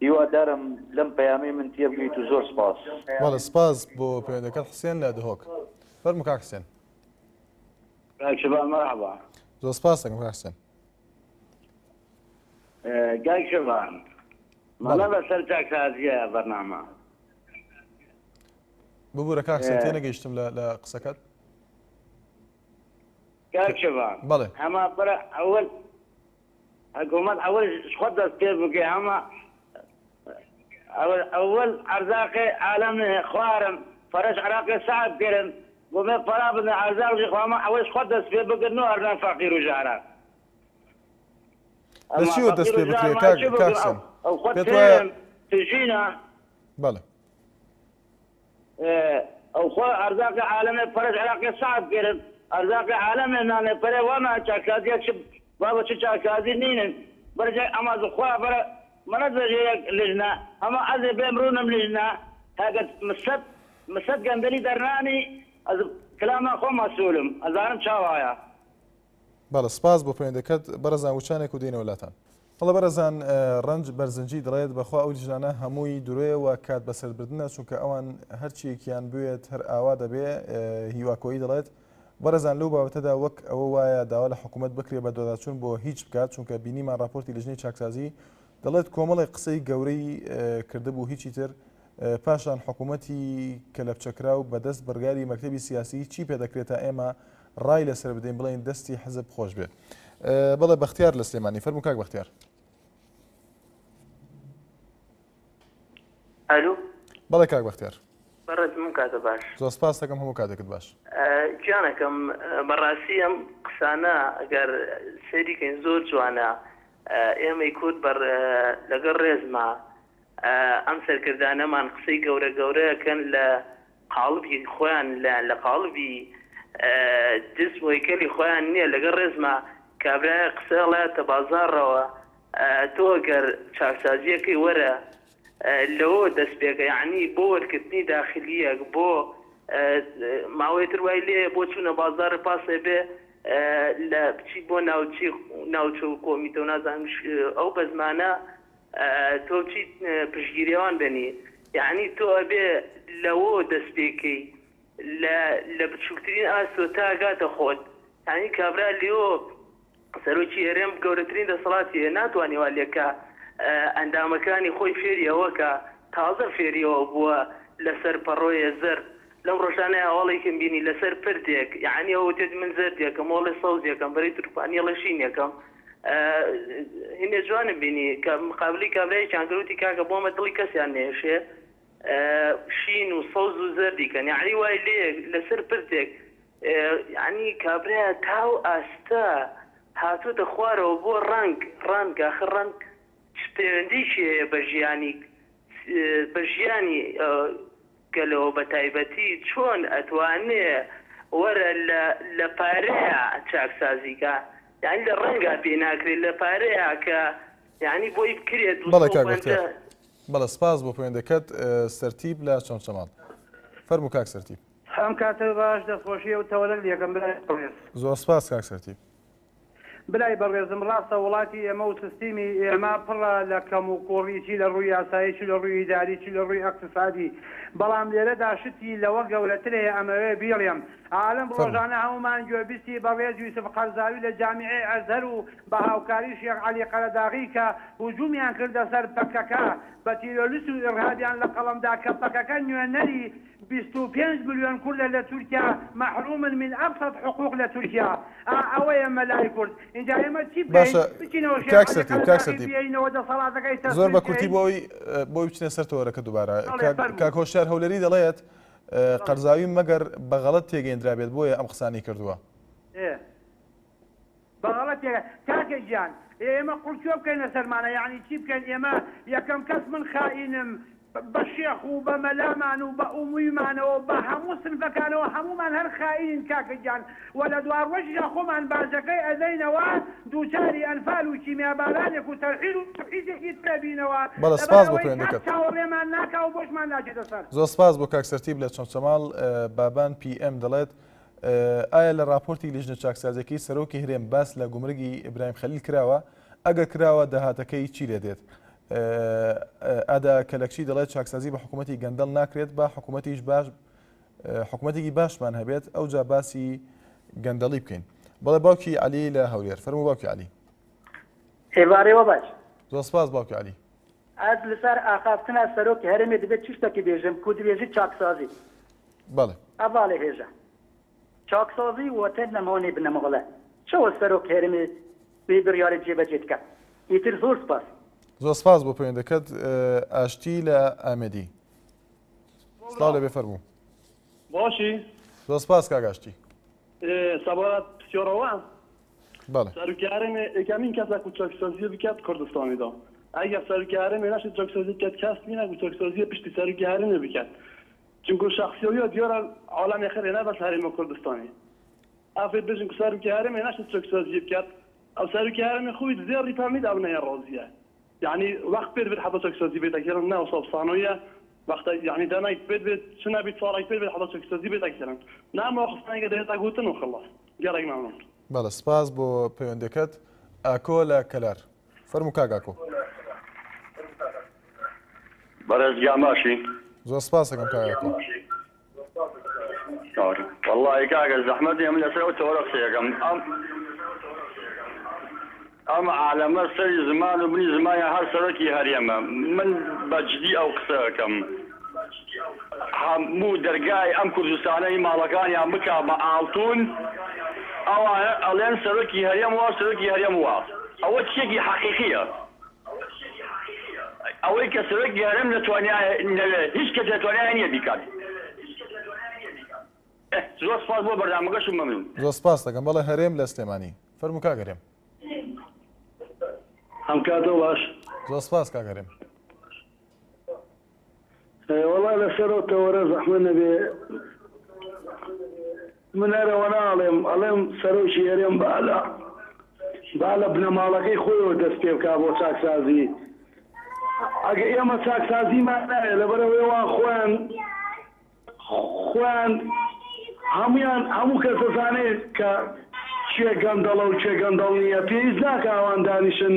هیوادارم لەم پەیامەی من تێ بگەیت و زۆر سپاس. بەڵێ سپاس بۆ پەیوەندەکەت حسێن لە دهۆک فەرموو کاک حسێن. مرحبا زۆر سپاس دەکەم کاک حسێن. گای شەبان مەڵە بەسەر چاکسازیە بەرنامە ببوورە کاک حسێن تێ نەگەیشتم لە قسەکەت. گای شەبان بەڵێ ئەمە بەرە ئەوەل حکوومەت ئەوەل خۆ دەست پێ بکەی ئەمە ئەوەل ئەرزاقی عالەمی خوارم فەرەش عراقی سعد گرن بۆمێ پەرا بدن ئەرزاقی خواما ئەوەش خۆ دەست پێ بگرن و هەرنە فەقیر و ژاران لە چیوە دەست پێ بکرێ کاک حسێن ئەو خۆ تژینە بەڵێ ئەو خۆ ئەرزاقی عالەمی فەرەش عراقی سعد گرن ئەرزاقی عالەمی نانێ پەرێ وانە چاکسازیە بابا چه چاکسازی نینن برجای اما زخوا برا منە دەژەیەک لژنە ئەمە ئەزێ بێم ڕوونم لژنە هاگە مسەد گەندەلی دەرنانی ئەز کلامان خۆ مەسئولم ئەزانم چاوایە. بەڵە سپاس بۆ پەیوەندەکەت بەرەزان وچانێک و دێنە وڵاتان. بەڵە بەرەزان ڕەنج بەرزنجی دەڵێت بەخوا ئەو لیژنانە هەمووی دوورەیەوە کات بەسەربردنە چونکە ئەوان هەرچیەکیان بوێت هەر ئاوا دەبێ هیواکۆیی دەڵێت بەرەزان لەو بابەتەدا وەک ئەوە وایە داوا لە حکوومەت بکرێ بە دۆداچوون بۆ هیچ بکات چونکە بینیمان راپۆرتی لیژنەی چاکسازی دەڵێت کۆمەڵی قسەی گەورەی کردبوو هیچی تر پاشان حکوومەتی کەلەپچەکرا و بەدەست بەرگاری مەکتەبی سیاسی چی پێدەکرێتە ئێمە ڕای لەسەر بدەین بڵێن دەستی حزب خۆش بێت. بەڵێ بەختیار لە سلێمانی فەرموو کاک بەختیار. ئەلو بەڵێ کاک بەختیار بەڕێزم کاتە باش زۆر سپاس دەکەم هەموو کاتێکت باش. گیانەکەم بەڕاستی ئەم قسانە ئەگەر سەریکەین زۆر جوانە ئێمەی کورد لەگەڵ ڕێزمە ئەم سەرکردانەمان قسەی گەورە گەورەکەن لە قاڵبی خۆیان لە قاڵبی جسمۆیکەلی خۆیان نییە لەگەڵ ڕێزمە کابرایە قسەڵاتە بازارڕەوە تۆ گەر چاکسازیەکەی وەرە لەوە دەست پێکە یعنی بۆ وەرکردنی داخلیەک بۆ ماوەیتر وای لێ بۆ چوونە بازار پاسێ بێ لە بچی بۆ ناوچە و کۆمیتە و نازانم ئەو بە زمانە تۆ بچیت پشتگیریەوان بێنی یعنی تۆ ئەبێ لەوە دەست پێکەی لە بچووکترین ئاستۆ تا گاتە خۆت یعنی کابرا لێوە سەرۆکی هەرێم گەورەترین دەسەڵاتی ناتوانێ وا لێکە ئەندامەکانی خۆی فێریەوەکە تازە فێریەوە بووە لەسەر پەڕۆیە زەر لەم ڕۆژانەیە هەواڵێکم بینی لەسەر پردێک یعنی ئەوە تێت من زەردێکم وەڵێ سەوزێکم بەرەی تورپانی لەشینێکم هینێ جوانم بینی کە مقابلی کابرای چانگەروتی کاکە بۆمە دڵی کەسیان نێشێ شین و سەوز و زەردیکەن یعنی وای لێ لەسەر پردێک یعنی کابرایە تاو ئاستا هاتووتە خوارەوە بۆ ڕنگ ئاخر ڕنگ پەیوەندیشی بە ژیانی گەلەوە بە تایبەتی چۆن ئەتوانێ وەرە لە پارەیە چاکسازیکە یعنی لە ڕەنگا پێ ناکرێت لە پارەیە کە یعنی بۆی بکرێت بەڵە سپاس بۆ پەیوەندەکەت سەرتیب لە چۆنچەماڵ فەرموو کاک سەرتیب. هەم کاتە باش دەخۆشیە و تەوەلەک یەکەم بڵێت زۆر سپاس کاک سەرتیب. بلای بەڕێزم ڕاستە وڵاتی ئێمە و سیستیمی ئێمە پڕە لە کەم و کۆڕیی لە ڕووی یاساییی لە ڕووی ئیداریی لە ڕووی ئەقتصادی بەڵام لێرەدا شتی لەوە گەورەترەیە ئەمەوێ بیڵێم عالم ڕۆژانە هەمومان گوێبیستی بەڕێز یوسف قەرزاوی لە جامیعەی ئەزهەر و بە هاوکاری شێخ عەلی قەرەداغی کە هجوومیان کردە سەر پەکەکە بە تیرۆریست و ئیرهابیان لە قەڵەمدا کە پەکەکە نوێنەری 25 ملیۆن کوردە لە تورکیا محرومن من ئەبسەط حقوق لە تورکیا ئەوەیە مەلای کورد اینجا ئێمە چی بچینەوە زۆر بە کورتی بۆی بچنە سەر تۆرەکە دووبارە کاک هۆشیار هەولەری دەڵێت قەرزاوی مەگەر بەغەڵەت تێگەیندرا بێت بۆیە ئەم قسانی کردووە بەغەڵەت کاکە گیان ئێمە قورچۆ بکەینە سەرمانە یعنی چی بکەین ئێمە یەکەم کەس من خائینم بە شێخ و بە مەلامان و بە ئومویمانەوە بە هەموو سنفەکانەوە هەمومان هەر خائین کاکە گیان و لە دوارڕۆژیدا خۆمان بازەکەی ئەدەینەوە دووچاری ئەنفال و کیمیابارانێک و تەرحیل و تەرحیزێکی ترابینەوە بەڵە سپاس بۆ پەیوەندەکەت چاوەڕێمان ناکا و بۆشمان ناچێتە سەر. زۆر سپاس بۆ کاک سەرتیب لە چۆنچەماڵ بابان PM دەڵێت ئایا لە راپۆرتی لیژنە چاکسازیەکەی سەرۆکی هەرێم باس لە گومرگی ئیبراهیم خەلیل کراوە ئەگەر کراوە داهاتەکەی چی لێ دێت؟ ئادا کەلەکشی دەڵێت چاکسازی بە حکوومەتی گەندەڵ ناکرێت بە حکوومەتێکی باشمان هەبێت ئەو جا باسی گەندەڵی بکەین. بەڵێ باوکی علی لە هەولێر فەرموو باوکی علی. هێوارەوە باش. زۆر سپاس باوکی علی. ئەس لەسەر ئاخافتنە سەرۆکی هەرێمێ دەبێت چ شتێکی بێژم کو دەبێژی چاکسازی. بەڵێ. ئەڤاڵێ هێژە. چاکسازی وەتەن نەمەوەنێ بنەمەغڵە. چەوە سەرۆک هەرێمێ بێ بڕیارە جێبەجێ بکە. ئیتر زۆر سپاس. زۆر سپاس بۆ پەیوەندەکەت ئاشتی لە ئامێدی. سڵاو لەبێ فەرموو. باشی؟ زۆر سپاس کاک ئاشتی. سەبات پسیۆرەوە؟ بەڵێ. سەرۆکی هەرێمێ یەکەمین کەسێک و چاکسازیە بکات کوردستانیدا. ئەگەر سەرۆکی هەرێمێ نەشێت چاکسازی بکات کەس بینە و چاکسازیە پشتی سەرۆکی هەرێمێ بکات. چونکە شخصیەوە دیارە عالەمی خێر نەبەس هەرێمە کوردستانی. ئافرێت بێژن کە سەرۆکی هەرێمێ نەشێت چاکسازی بکات ئەو سەرۆکی هەرێمێ خۆی زێڕی فەرمید ئەو نەیە ڕۆزیە. يعني وقت بيت حتى تكسازي بيت أكثر من ناس صانوية وقت يعني ده نايت بيت شنو بيت صار بيت حتى تكسازي بيت أكثر نعم وقت ثاني قد يتقوتن وخلص جرى معهم بله سپاس بو پەیوەندەکەت ئاکۆ لە کەلار فەرموو کاک ئاکۆ. بەڕێز گیان باشی زۆر سپاس دەکەم کاک ئاکۆ. والله کاکە زەحمەتی ئەم لەسەر ئەو تەوەرە قسەیەکەم ئەم عالەمە سەری زمان و بنی زمانی هەر سەرۆکی هەرێمە من بەجددی ئەو قسەکەم هەموو دەرگای ئەم کوردستانەی ماڵەکانیان بکە بە ئاڵتون ئەوانە ئەڵێن سەرۆکی هەرێم وا سەرۆکی هەرێم وا ئەوە چیەکی حەقیقیە ئەوەی کە سەرۆکی هەرێم نەوێت هیچ کەس دەتوانێت نییە بیکات. زۆر سپاس بۆ بەردامەکەشم مەمنون. زۆر سپاس دەکەم. بەڵێ هەرێم لە سلێمانی فەرموو کاگەرێم. ئەم کاتەوە باش. زۆر سپاس کاگەرێم. وەڵای لەسەرەوەتەوەرە زەحمە نەبێ من هەرەوە ناڵێم ئەڵێم سەرۆکی هەرێم با لە بنەماڵەکەی خۆیەوە دەست پێ بکا بۆ چاکسازی. ئەگە ئێمە چاکسازیمان نایە لەبەرەوەی خۆیان هەموو کەس دەزانێت کە چێ گەندەڵە و چێ گەندەڵ نییە پێویست ناکە ئەوان دانیشن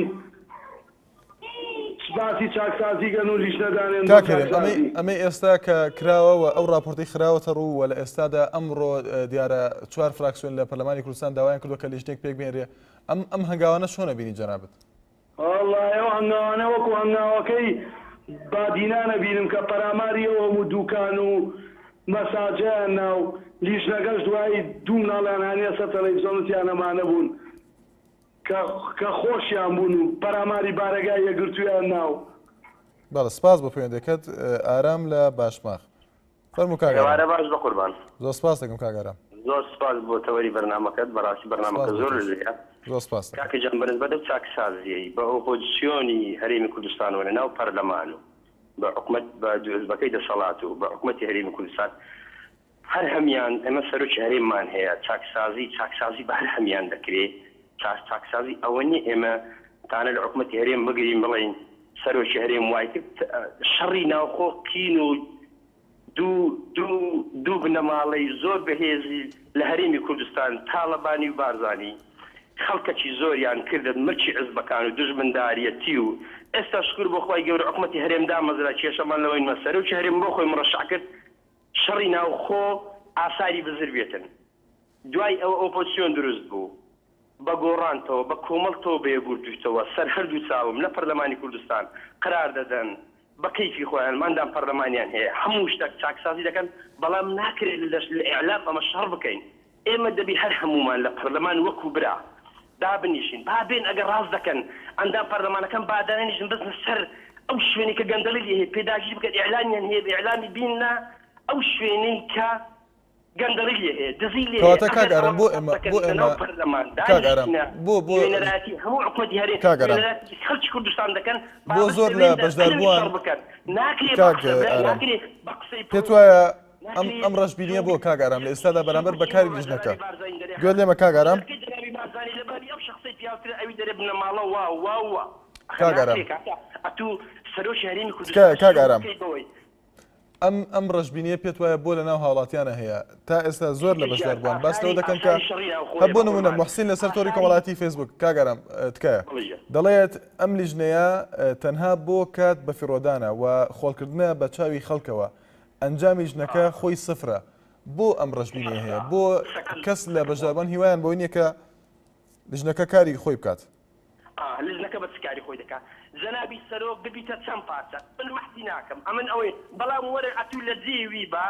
باسی چاکسازی گەن و لیش نەدانێن. ئەمەی ئێستا کە کراوەوە ئەو راپۆرتی خراوەتە ڕوو وە لە ئێستادا ئەمڕۆ دیارە 4 فراکسیۆن لە پەرلەمانی کوردستان داوایان کردووە کە لیژنێک پێک بێنرێ ئەم هەنگاوانە چۆنە بینی جەنابەت؟ وەڵڵای ئەو هەنگاوانە وەکو هەنگاوەکەی بادینانە بینم کە پەراماری ئەو هەموو دوکان و مەساجیان ناو لیژنەکەش دوایی دوو مناڵیان هەنیە سەر تەلەڤیزۆنیان ئەمانە بوون کە خۆشیان بوون و پەراماری بارەگای یەگرتویان ناو. بەڵێ سپاس بۆ پەیوەندیەکەت ئارام لە باشماخ. فەرموو کاگەرام. باش بە قوربان. زۆر سپاس دەکەم کاگەرام. زۆر سپاس بۆ تەوەری بەرنامەکەت بەڕاستی بەرنامەکە زۆر لەژێرە. زۆر سپاس. کاکە جان بەنسبەت ئەو چاکسازیەی بە ئۆپۆزیسیۆنی هەرێمی کوردستانەوە لەناو پەرلەمان و بە حکومەت بە حزبەکەی دەسەڵات و بە حکومەتی هەرێمی کوردستان هەر هەمیان ئێمە سەرۆکی هەرێممان هەیە چاکسازی بە هەر هەمیان دەکرێت. چاکسازی ئەوە نیە ئێمە تانە لە حکومەتی هەرێم بگرین بڵین سەرۆکی هەرێم وای کرد شەڕی ناوخۆ کین و دوو بنەماڵەی زۆر بەهێزی لە هەرێمی کوردستان تاڵەبانی و بارزانی خەڵکەکی زۆریان کردن مرچی حزبەکان و دژمنداریەتی و ئێستا شکر بۆ خۆی گەورە حکومەتی هەرێم دامەزرا کێشەمان لەوەی مە سەرۆکی هەرێم بۆ خۆی مڕەشع کرد شەڕی ناوخۆ ئاساری بزر بێتن. دوای ئەوە ئۆپۆزیسیۆن دروست بوو بە گۆڕانتەوە بە کۆمەڵتەوە بەیەگورتویتەوە سەر هەردوو چاوم لە پەرلەمانی کوردستان قرار دەدەن بە کەیفی خۆیان مادام پەرلەمانیان هەیە هەموو شتێک چاکسازی دەکەن بەڵام ناکرێت لە ئیعلام ئەمە شەڕ بکەین. ئێمە دەبی هەر هەمومان لە پەرلەمان وەکو برا دابنیشین با بێن ئەگەر ڕاست دەکەن ئەندام پەرلەمانەکەم بادانێنیشن بزنە سەر ئەو شوێنی کە گەندەڵی هەیە پێداگیری بکەن ئیعلامیان هەیە بە بیننا ئەو شوێنەی کە گەندەڵی هەیە دزی لێ کەواتە کاگەرام بۆ ئێمە بۆ هەموو حکومەتی هەرێم خەڵکی کوردستان دەکەن بۆ زۆر لە بەشداربووان پێت وایە ئەم ڕەشبینیە بۆ کاگەرام لە ئێستادا بەرامبەر بەکاری لیژنەکە گوێ لێمە کاگەرام کاگەرام ئەم ڕەشبینیە پێت وایە بۆ لە ناو هاوڵاتیانە هەیە تا ئێستا زۆر لە بەشدار بووان باستەوە دەکەن کە هەبوو نمونە محسین لەسەر تۆری کۆمەڵاتی فیسبوک کاگەرام تکایە دەڵێت ئەم لیژنەیە تەنها بۆ کات بە فیرۆدانە و خۆڵکردنە بە چاوی خەڵکەوە ئەنجامی لیژنەکە خۆی سفرە بۆ ئەم ڕەشبینیە هەیە بۆ کەس لە بەشداربوون هیوایان بۆی نییە کە لیژنەکە کاری خۆی بکات. لیژنەکە بە چکاری خۆی دەکات جەنابی سەرۆک ببیتە چەند پارچە من مەحسی ناکەم ئەمن ئەوەی بەڵام وەرە ئەتوو لە جێوی بە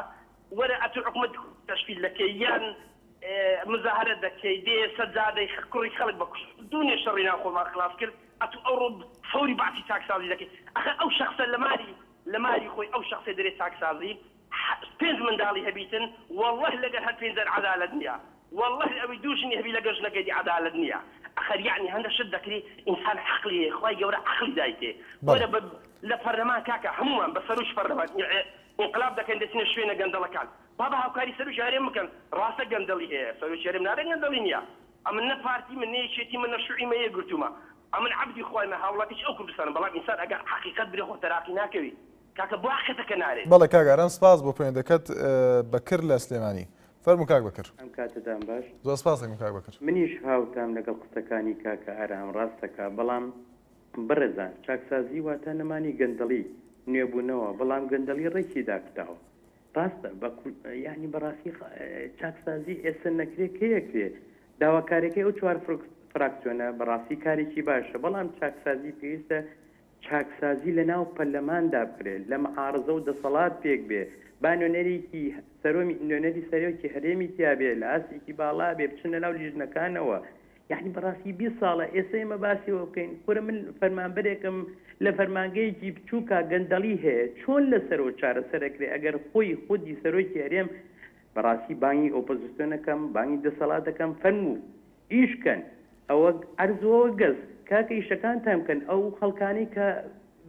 وەرە ئەتوو حکومەت تەشکیل دەکەی یان مزاهرە دەکەی دێ سەجادەی کوڕی خەڵک بە دوونێ شەڕی ناوخۆمان خلاص کرد ئەتوو ئەوڕۆ فەوری باسی چاکسازی دەکەی ئەخە ئەو شەخصە لە ماری خۆی ئەو شەخصێ دەرێت چاکسازی 5 منداڵی هەبیتن والله لەگەر هەر 5 عەدالەت نییە والله ئەوەی دووشنی هەبی لەگەر ژنەکەی عەدالەت نییە. آخر يعني هذا شد ذكري إنسان عقلي خواي جورا عقلي دايته ولا لفرمان كاكا هموما بسروش فرمان انقلاب ده كان دسنا شوينا جندلا كان بابا هاكاري سروش هرم مكان راسه جندلي هي سروش هرم نادر جندلينيا أمن بارتي من نيشتي من الشعي ما يقولتما أمن عبدي خواي ما هاولاتش أو كردستان بلا إنسان أجا حقيقة بريخو تراكي ناكوي كاكا بواختك ناري بلا كاكا رام سباس بو پويندكت بكر لسليماني فەرموو کاک بەکر. ئەم کاتتان باش زۆر سپاس دەکەم کاک بەکر. منیش هاوتام لەگەڵ قسەکانی کاکە ئارام ڕاستەکە بەڵام بەڕێزان چاکسازی واتە نەمانی گەندەڵی نوێبوونەوە بەڵام گەندەڵی ڕێکی داکتاوە ڕاستە یعنی بەڕاستی چاکسازی ئێستا نەکرێت کەیەکرێ داواکارێکی ئەو 4 فراکسیۆنە بەڕاستی کارێکی باشە بەڵام چاکسازی پێویستە چاکسازی لە ناو پەرلەماندا بکرێت لە مەعارەزە و دەسەڵات پێک بێ با نوێنەرێکی نوێنەری سەرۆکی هەرێمی تیا بێ لە ئاسێکی باڵا بێ بچنە ناو لیژنەکانەوە یعنی بەڕاستی 20 ساڵە ئێستا ئێمە باسیەوە بکەین خۆرە من فەرمانبەرێکم لە فەرمانگەیەکی بچووکە گەندەڵی هەیە چۆن لەسەرەوە چارەسەرەکرێ ئەگەر خۆی خودی سەرۆکی هەرێم بەڕاستی بانگی ئۆپۆزیسیۆنەکەم بانگی دەسەڵاتەکەم فەرموو ئیشکەن ئەوە ئەرزەوە گەز کاکە ئیشەکانتان بکەن ئەو خەڵکانی کە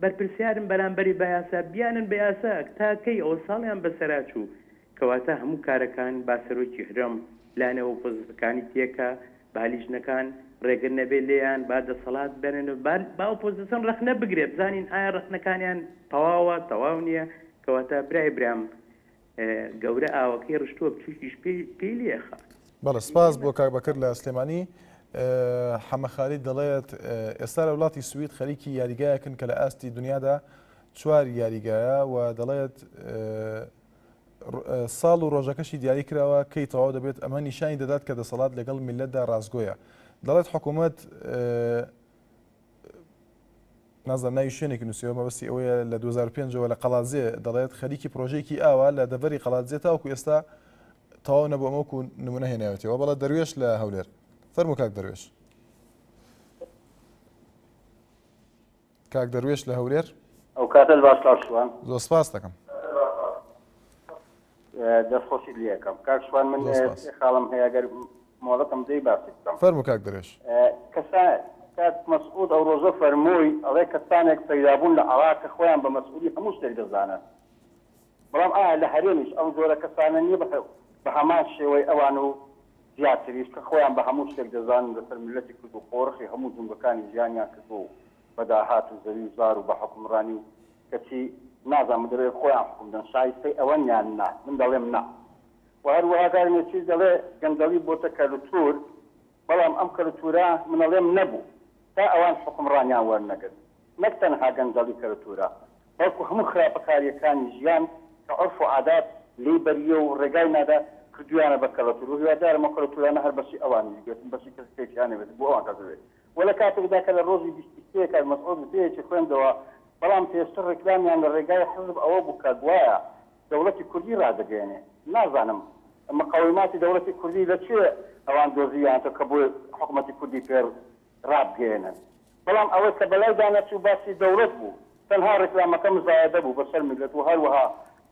بەرپرسیارن بەرامبەری بە یاسا بیانن بە یاسا تاکەی ئەوە ساڵیان بەسەراچوو کەواتە هەموو کارەکان با سەرۆکی هەرێم لانەوە ئۆپۆزیسیۆنەکانی تێکە بالیژنەکان ڕێگر نەبێت لێیان با دەسەڵات بێنن با ئۆپۆزیسیۆن ڕەخنە بگرێت بزانین ئایا ڕەخنەکانیان تەواوە تەواو نییە کەواتە برای برام گەورە ئاوەکەی ڕشتووە بچووکیش پێی لێخە. بەڵێ سپاس بۆ کاک بەکر لە سلێمانی. حەمەخالی دەڵێت ئێستا لە وڵاتی سوید خەریکی یاریگایەکن کە لە ئاستی دنیادا 4 یاریگایە و دەڵێت ساڵ و ڕۆژەکەشی دیاری کراوە کەی تەواو دەبێت ئەمە نیشانی دەدات کە دەسەڵات لەگەڵ میلەتدا ڕازگۆیە. دەڵێت حکوومەت نازانم ناوی شوێنێکی نووسیەوە مەبەستی ئەوەیە لە 2005ەوە لە قەڵاتزێ دەڵێت خەریکی پرۆژێکی ئاوا لە دەڤەری قەڵاتزێ تاوەکو ئێستا تەواو نەبوو ئەمەکو نمونە هێناوێتەوە. بەڵێ دەروێش لە هەولێر فەرموو کاک دەروێش. کاک دەروێش لە هەولێر ئەو کاتە باشڵاشوان زۆر سپاس دەکەم دەستخۆشی لەکەم کاک شوان من خاڵم هەیە گەر مۆڵەتم دەی باسی بکەم. فەرموو کاک دەروێش. کات مەسعود ئەو ڕۆژە فەرمووی ئەڵێ کەسانێک پەیدابوون لە عێراق خۆیان بە مەسعودی هەموو شتێک دەزانن بەڵام ئایا لە هەرێمیش ئەو جۆرە کەسانە نییە بە هەمان شێوەی ئەوان و زیاتریش کە خۆیان بە هەموو شتێک دەزانن لەسەر میلەتی کرد و خۆڕخی هەموو جنبەکانی ژیانیان کردو بە داهات و زەوی و زار و بە حکومڕانی و کەچی نازانم دەبێت خۆیان حکوم دەن شایستەی ئەوەنیان نا من دەڵێم نا و هەروەها دارمێکی دەڵێ گەندەڵی بۆتە کەلتور بەڵام ئەم کەلتورە منەڵێم نەبوو تا ئەوان حکومڕانیان وەرنەگرت نەک تەنها گەندەڵی کەلتورە بەڵکو هەموو خراپەکاریەکانی ژیان کە عرف و عادات لێی بەریە و ڕێگای نادا کردویانە بە کەلتور و هیوادارم ئەو کەلتورانە هەر بەشی ئەوانی گرتن بەشی کەسێکیانە بێت بۆ ئەوان دەبێت وە لە کاتێکدا کە لە ڕۆژی 23 مەسعود پێیەکی خوێندەوە بەڵام پێشتر ڕێکلامیان لە ڕێگای حزب ئەوە بوو کە گوایە دەوڵەتی کوردی ڕادەگەێنێ نازانم مقاوماتی دەوڵەتی کوردی لەکوێ ئەوان دۆزییانتە کە بۆ حکوومەتی کوردی پێر ڕابگەێنن بەڵام ئەوەی کە بەلای دانەچوو باسی دەوڵەت بوو تەنها ڕێکلامەکە مزایەدە بوو بەسەر میلەت و هەروەها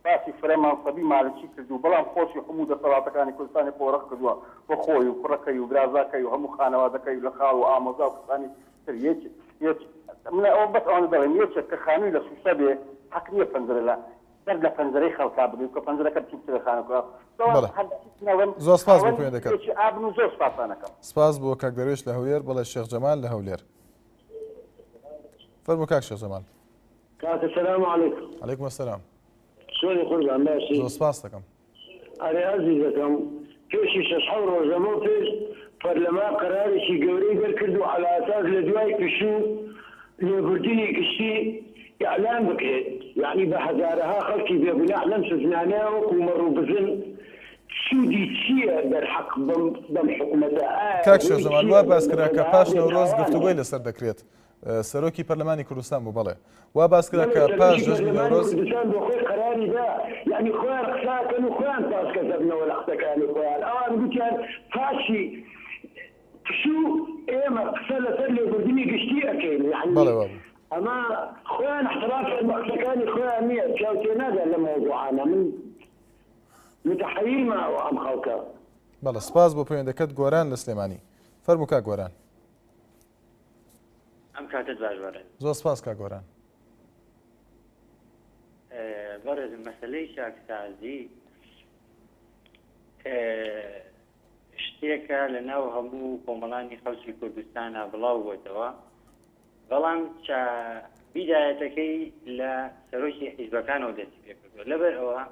باسی فرەمانسەبی مالکی کردو بەڵام خۆشی هەموو دەسەڵاتەکانی کوردستانی خۆڕەخ کردووە بۆ خۆی و کوڕەکەی و برازاکەی و هەموو خانەوادەکەی لە خاڵ و ئامۆزا و کسانی تر من ئەوە بەس ئەوانە دەڵێم یەکێک کە خانووی لە سوسە بێ حەق نییە پەنجەرە لە دەر لە پەنجەرەی خەڵکا بدوی کە پەنجەرەکە بچووکترە خانەکە زۆر سپاس بۆ پێیان دەکەم ئابن و زۆر سپاسانەکەم سپاس بۆ کاک دەروێش لە هەولێر بەڵێ شێخ جەمال لە هەولێر فەرموو کاک شێخ جەمال. کاکە سەلام عەلەیکم. عەلەیکم ئەسسەلام. شلونی قوربان باشی؟ زۆر سپاس دەکەم. ئەرێ عەزیزەکەم پێشی 6 ڕۆژەمە پێش پەرلەما قەرارێکی گەورەی بەرکرد و عەلە ئەساس لە دوای پشوو لێبوردنی گشتی ئیعلان بکرێت یعنی بە هەزارەها خەڵکی بێگوناح لەم سزنانەیە وەکو مەڕووبزن سوودی چییە دەرحەق بەم حکوومەتە کاک شێخ جەمال وا باس کرا کە پاش نەورۆز گفتوگۆی لەسەر دەکرێت سەرۆکی پەرلەمانی کوردستان بوو بەڵێ وا باس کرا کە پاش جەژنی نەورۆز کوردستان بۆ خۆی قەراری دا یعنی خۆیان قساکەن و خۆیان پاسکەسەبنەوە لە قسەکانی خۆیان ئەوان گوتیان پاشی پشوو ئێمە قسە لەسەر لێبوردنی گشتی ئەکەین یعنی ئەمە خۆیان احترافیان بە قسەکانی خۆیان نییە پیاوتێ نادەن لە مەوضوعانە من متحەیل ماوە ئەم خەڵکە. بەڵێ سپاس بۆ پەیوەندەکەت گۆران لە سلێمانی فەرموو کاک گۆران. ئەم کاتت باشوارە زۆر سپاس کاک گۆران. بەڕێز مەسەلەی شاکسازی شتێکە لە ناو هەموو کۆمەڵانی خەڵکی کوردستانە بڵاو بووێتەوە بەڵام بیدایەتەکەی لە سەرۆکی حیزبەکانەوە دەستی پێ کردووە لەبەر ئەوە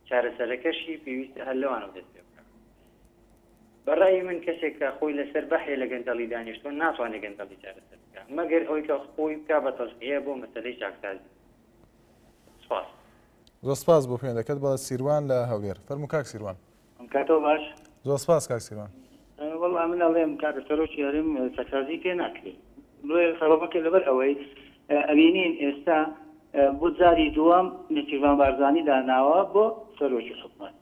چارەسەرەکەشی پێویستە هەر لەوانەوە دەست پێ بکات. بەڕای من کەسێک کە خۆی لەسەر بەحێ لە گەندەڵی دانیشتووە ناتوانێت گەندەڵی چارەسەر بکات مەگەر ئەوەی کە خۆی بکا بە تەشقیە بۆ مەسەلەی چاکسازی. سپاس. زۆر سپاس بۆ پەیوەندەکەت بەڵێ سیروان لە هەولێر فەرموو کاک سیروان. کاتەوە باش. زۆر سپاس کاک سیروان. وەڵا من ئەڵێم کاتە سەرۆکی هەرێم چاکسازی پێ ناکرێت. لۆی خەڵەمەکە لەبەر ئەوەی ئەبینین ئێستا بۆ جاری دووەم نێچیروان بارزانی داناوە بۆ سەرۆکی حکومەت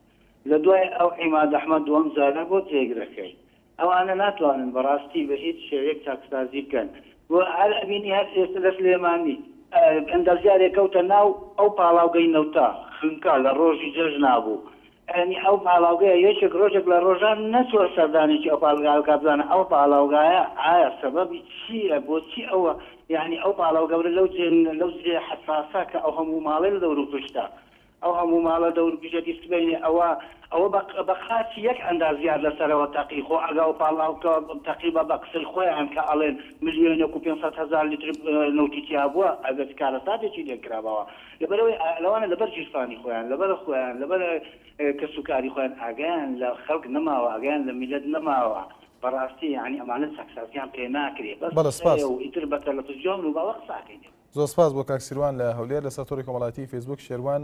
لە دوای ئەو عیماد ئەحمەد دووەم جارە بۆ جێگرەکەی ئەوانە ناتوانن بەڕاستی بە هیچ شێوەیەک چاکسازی بکەن بۆ هەر ئەبینی هەر ئێستا لە سلێمانی ئەندازیارێک کەوتە ناو ئەو پاڵاوگەی نەوتا خنکە لە ڕۆژی جەژ نابوو ئەنی ئەو پاڵاوگەیە یەکێک ڕۆژێک لە ڕۆژان نەچوە سەردانێکی ئەو پاڵگاوکە بزانە ئەو پاڵاوگایە ئایا سەبەبی چییە بۆچی ئەوە یعنی ئەو پاڵاوگەورە لەو جێ حساسە کە ئەو هەموو ماڵێ لە دەور و پشتە ئەو هەموو ماڵە دەور بژێتی سبینێ ئەوە بە خاچی یەک ئەندازیار لەسەرەوە تەقی خۆ ئەگا و پاڵاوکە تەقیبە بە قسەی خۆیان کە ئەڵێن 1,500,000 لیتر نەوتیتیا بووە ئەگەر کارەساتێکی لێکرابەوە لەبەرەوەی لەوانە لەبەر جیرفانی خۆیان لەبەر خۆیان لەبەر کەسوکاری خۆیان ئاگیان لە خەڵک نەماوە ئاگیان لە میلەت نەماوە بەڕاستی یعنی ئەمانە چاکسازیان پێ ناکرێت بەس ئیتر بەتە لە تجۆن و باوە قساکەین. زۆر سپاس بۆ کاک سیروان لە هەولێر لەسەر تۆڕی کۆمەڵایەتی فیسبوک شێروان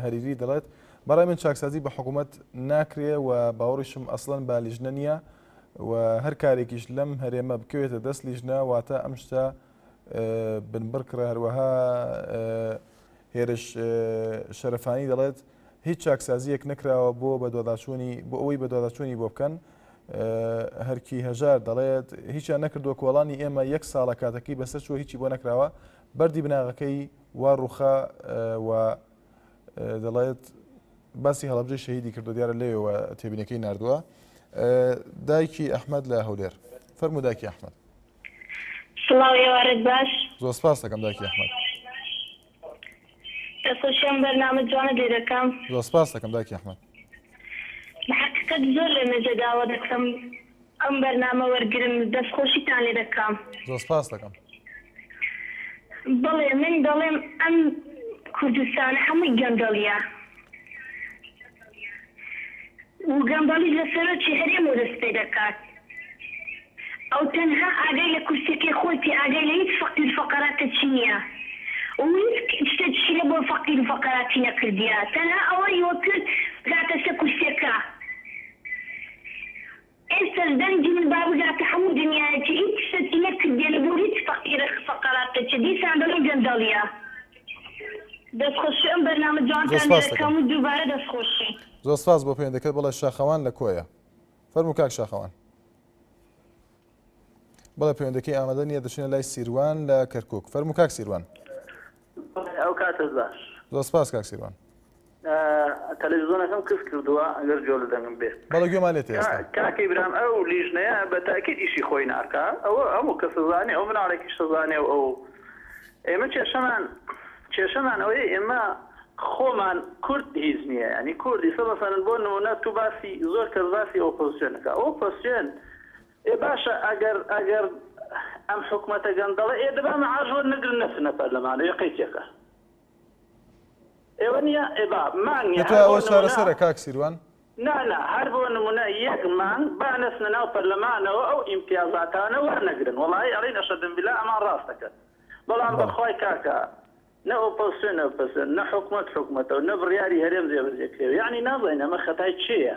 هەریری دەڵێت بەڕای من چاکسازی بە حکوومەت ناکرێ و باوەڕیشم ئەسڵەن با لیژنە نییە و هەر کارێکیش لەم هەرێمە بکەوێتە دەست لیژنە واتە ئەم شتە بنبڕکرە هەروەها هێرش شەرەفانی دەڵێت هیچ چاکسازیەک نەکراوە بۆ ئەوەی بە دواداچوونی بۆ بکەن هەرکی هەژار دەڵێت هیچیان نەکردووە کۆڵانی ئێمە 1 ساڵە کاتەکەی بەسەر چوە هیچی بۆ نەکراوە بەردی بناغەکەی وا ڕوخە و دەڵێت باسی هەڵەبجەی شەهیدی کردو دیارە لێەوە تێبینەکەی نردووە. دایکی ئەحمەد لە هەولێر فەرموو دایکی ئەحمەد. سڵاو ێوارت باش. زۆر سپاس دەکەم دایکی ئەحمەد. دەستخۆشیەم بەرنامە جوانە لێ دەکەم. زۆر سپاس دەکەم دایکی ئەحمەد. بە حەقیقەت زۆر لە مێژە داوا دەکەم ئەم بەرنامە وەرگرم دەستخۆشیتان لێ دەکەم. زۆر سپاس دەکەم. بەڵێ من دەڵێم ئەم کوردستانە هەمووی گەندەڵیە و گەندەڵی لە سەرۆکی هەرێم و دەست پێ دەکات ئەو تەنها ئاگای لە کورسەکەی خۆی پێ ئاگای لە هیچ فەقیر فەقەراتە چی نییە و هیچ شتێکی لە بۆ فەقیر فەقەراتی نەکردیە تەنها ئەوەی وە کرد بگاتە سەر کورسەکە ئێستا دەنگی من با بگاتە هەموو دنیایەتی هیچ شتێکی نەکردیە لە بۆ هیچ فەقیر فەقەراتە چ دیسان دەڵێن گەندەڵیە. دەستخۆشی ئەم بەرنامە جوانتان دەکەم و دووبارە دەستخۆشی. زۆر سپاس بۆ پەیوەندەکەت بەڵێ شاخەوان لە کۆیە فەرموو کاک شاخەوان. بەڵێ پەیوەندەکەی ئامادە نییە دەچێنە لای سیروان لە کەرکووک فەرموو کاک سیروان. ئەو کاتت باش. زۆر سپاس کاک سیروان. تەلەڤیزۆنەکەم کەس کردووە ئەگەر جۆ لە دەنگم بێت. بەڵێ گوێمان لێت ئێستا. کاکەی برام ئەو لیژنەیە بە تاکید ئیشی خۆی ناکا ئەوە هەموو کەس زانێ ئەو مناڵێکی شەزانێ و ئەو ئێمە کێشەمان ئەوەیە ئێمە خۆمان کورد هیچ نییە ینی کوردی سەبەسەن بۆ نمونە تو باسی زۆر کەس باسی ئۆپۆزیسیۆنەکە ئۆپۆزیسیۆن باشە ئەگەر ئەم حکومەتە گەندەڵە دەبا مەعاژۆر نەگرن نەچنە پەرلەمانە یەقەیتێکە ئێوە نییە مانگە ئەوە چارەسەرە کاک سیروان نا هەر بۆ نمونە یەک مانگ با نەچنە ناو پەرلەمانەوە ئەو ئیمتیازاتانە وەرنەگرن وەڵی ئەڵێ نەشەدەن بیلا ئەمان ڕاستەکەن بەڵام بەخوای کاکە نە ئۆپۆزیسیۆن نە حکومەتەوە نە بڕیاری هەرێم جێبەجێکرێ یعنی نازانین ئەمە خەتای چییە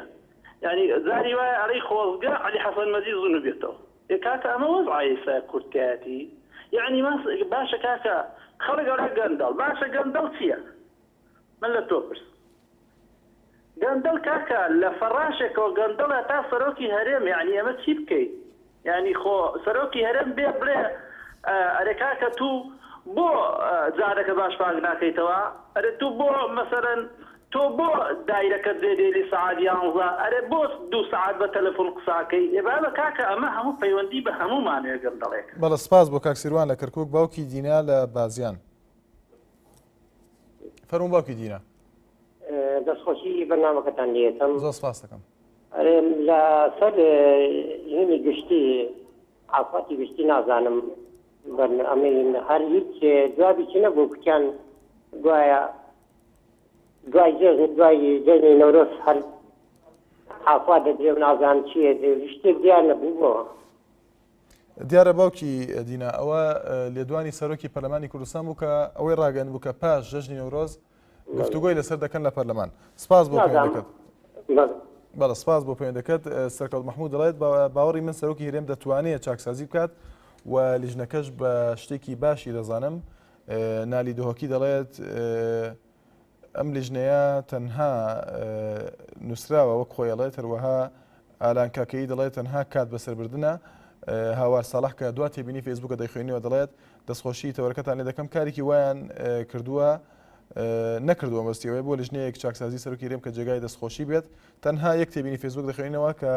یعنی زاری وایە ئەڵەی خۆزگە عەلی حەسەن مەجید زوون بێتەوە کاکە ئەمە وەزعی سا کورتایەتی یعنی باشە کاکە خەڵک گەورە گەندەڵ باشە گەندەڵ چییە من لە تۆ پرس گەندەڵ کاکە لە فەڕاشێکەوە گەندەڵە تا سەرۆکی هەرێم یعنی ئەمە چی بکەیت یعنی خۆ سەرۆکی هەرێم بڵێ ئەرێ کاکە تو بۆ جارەکە باش پاک ناکەیتەوە ئەرێ تو بۆ مەسەرەن تۆ بۆ دایرەکە دێدێلی سەعات 11 ئەرێ بۆ 2 سەعات بە تەلەفۆن قساکەی ئێبا کاکە ئەمە هەموو پەیوەندی بە هەموومانوێ گەندەڵێک. بەڵە سپاس بۆ کاک سیروان لە کەرکووک باوکی دینا لە بازیان فەرموو باوکی دینا. دەستخۆشی بەرنامەکەتان لێتم. زۆر سپاس دەکەم. لە سەر ژنی گشتی ئافاتی گشتی نازانم ئەمەین هەر هیچ جوابی چ نەبوو کوچیان گوایە دوای جێژنی نەورۆز هەر ئافا دەدرێ و نازان چیە شتێک دیار نەبوو بۆ دیارە باوکی دینا ئەوە لێدوانی سەرۆکی پەرلەمانی کوردستان بوو کە ئەوەی ڕاگەن بوو کە پاش ژەژنی نەورۆز گفتوگۆی لەسەر دەکەن لە پەرلەمان. سپاس بۆ پەیوەندەکەت. بەڵە سپاس بۆ پەیوەندەکەت. سەرکەوت مەحموود دەڵێت باوەڕی من سەرۆکی هەرێم دەتوانێت چاکسازی بکات و لیژنەکەش بە شتێکی باشی دەزانم. نالی دۆهۆکی دەڵێت ئەم لیژنەیە تەنها نووسراوە وەک خۆیڵێت هەروەها ئالان کاکەی دەڵێت تەنها کات بەسەربردنە هاوار ساڵح کە دوات تێبینی فێسبووکە دەیخوێنیەوە دەڵێت دەستخۆشی تەوەرەکەتان لێ دەکەم کارێکی وایان کردووە نەکردووە مەستیەوەی بۆ لژنەیەک چاکسازی سەرۆکی هەرێم کە جێگای دەستخۆشی بێت تەنها یەک تێبینی فێسبوک دەخوێنینەوە کە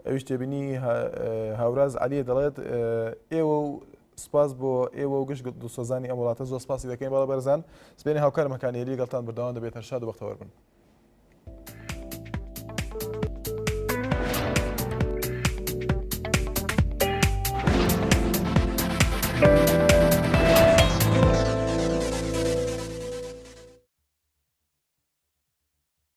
ئەویش تێبینی هاوراز عەلیە دەڵێت ئێوە و سپاس بۆ ئێوە و گشت دڵسۆزانی ئەم وڵاتە زۆر سپاسی دەکەین باڵە بەرزان سبێنی هاوکارمەکانی لەگەڵتان بەردەوام دەبێت هەر شاد و بەختەوەر بن.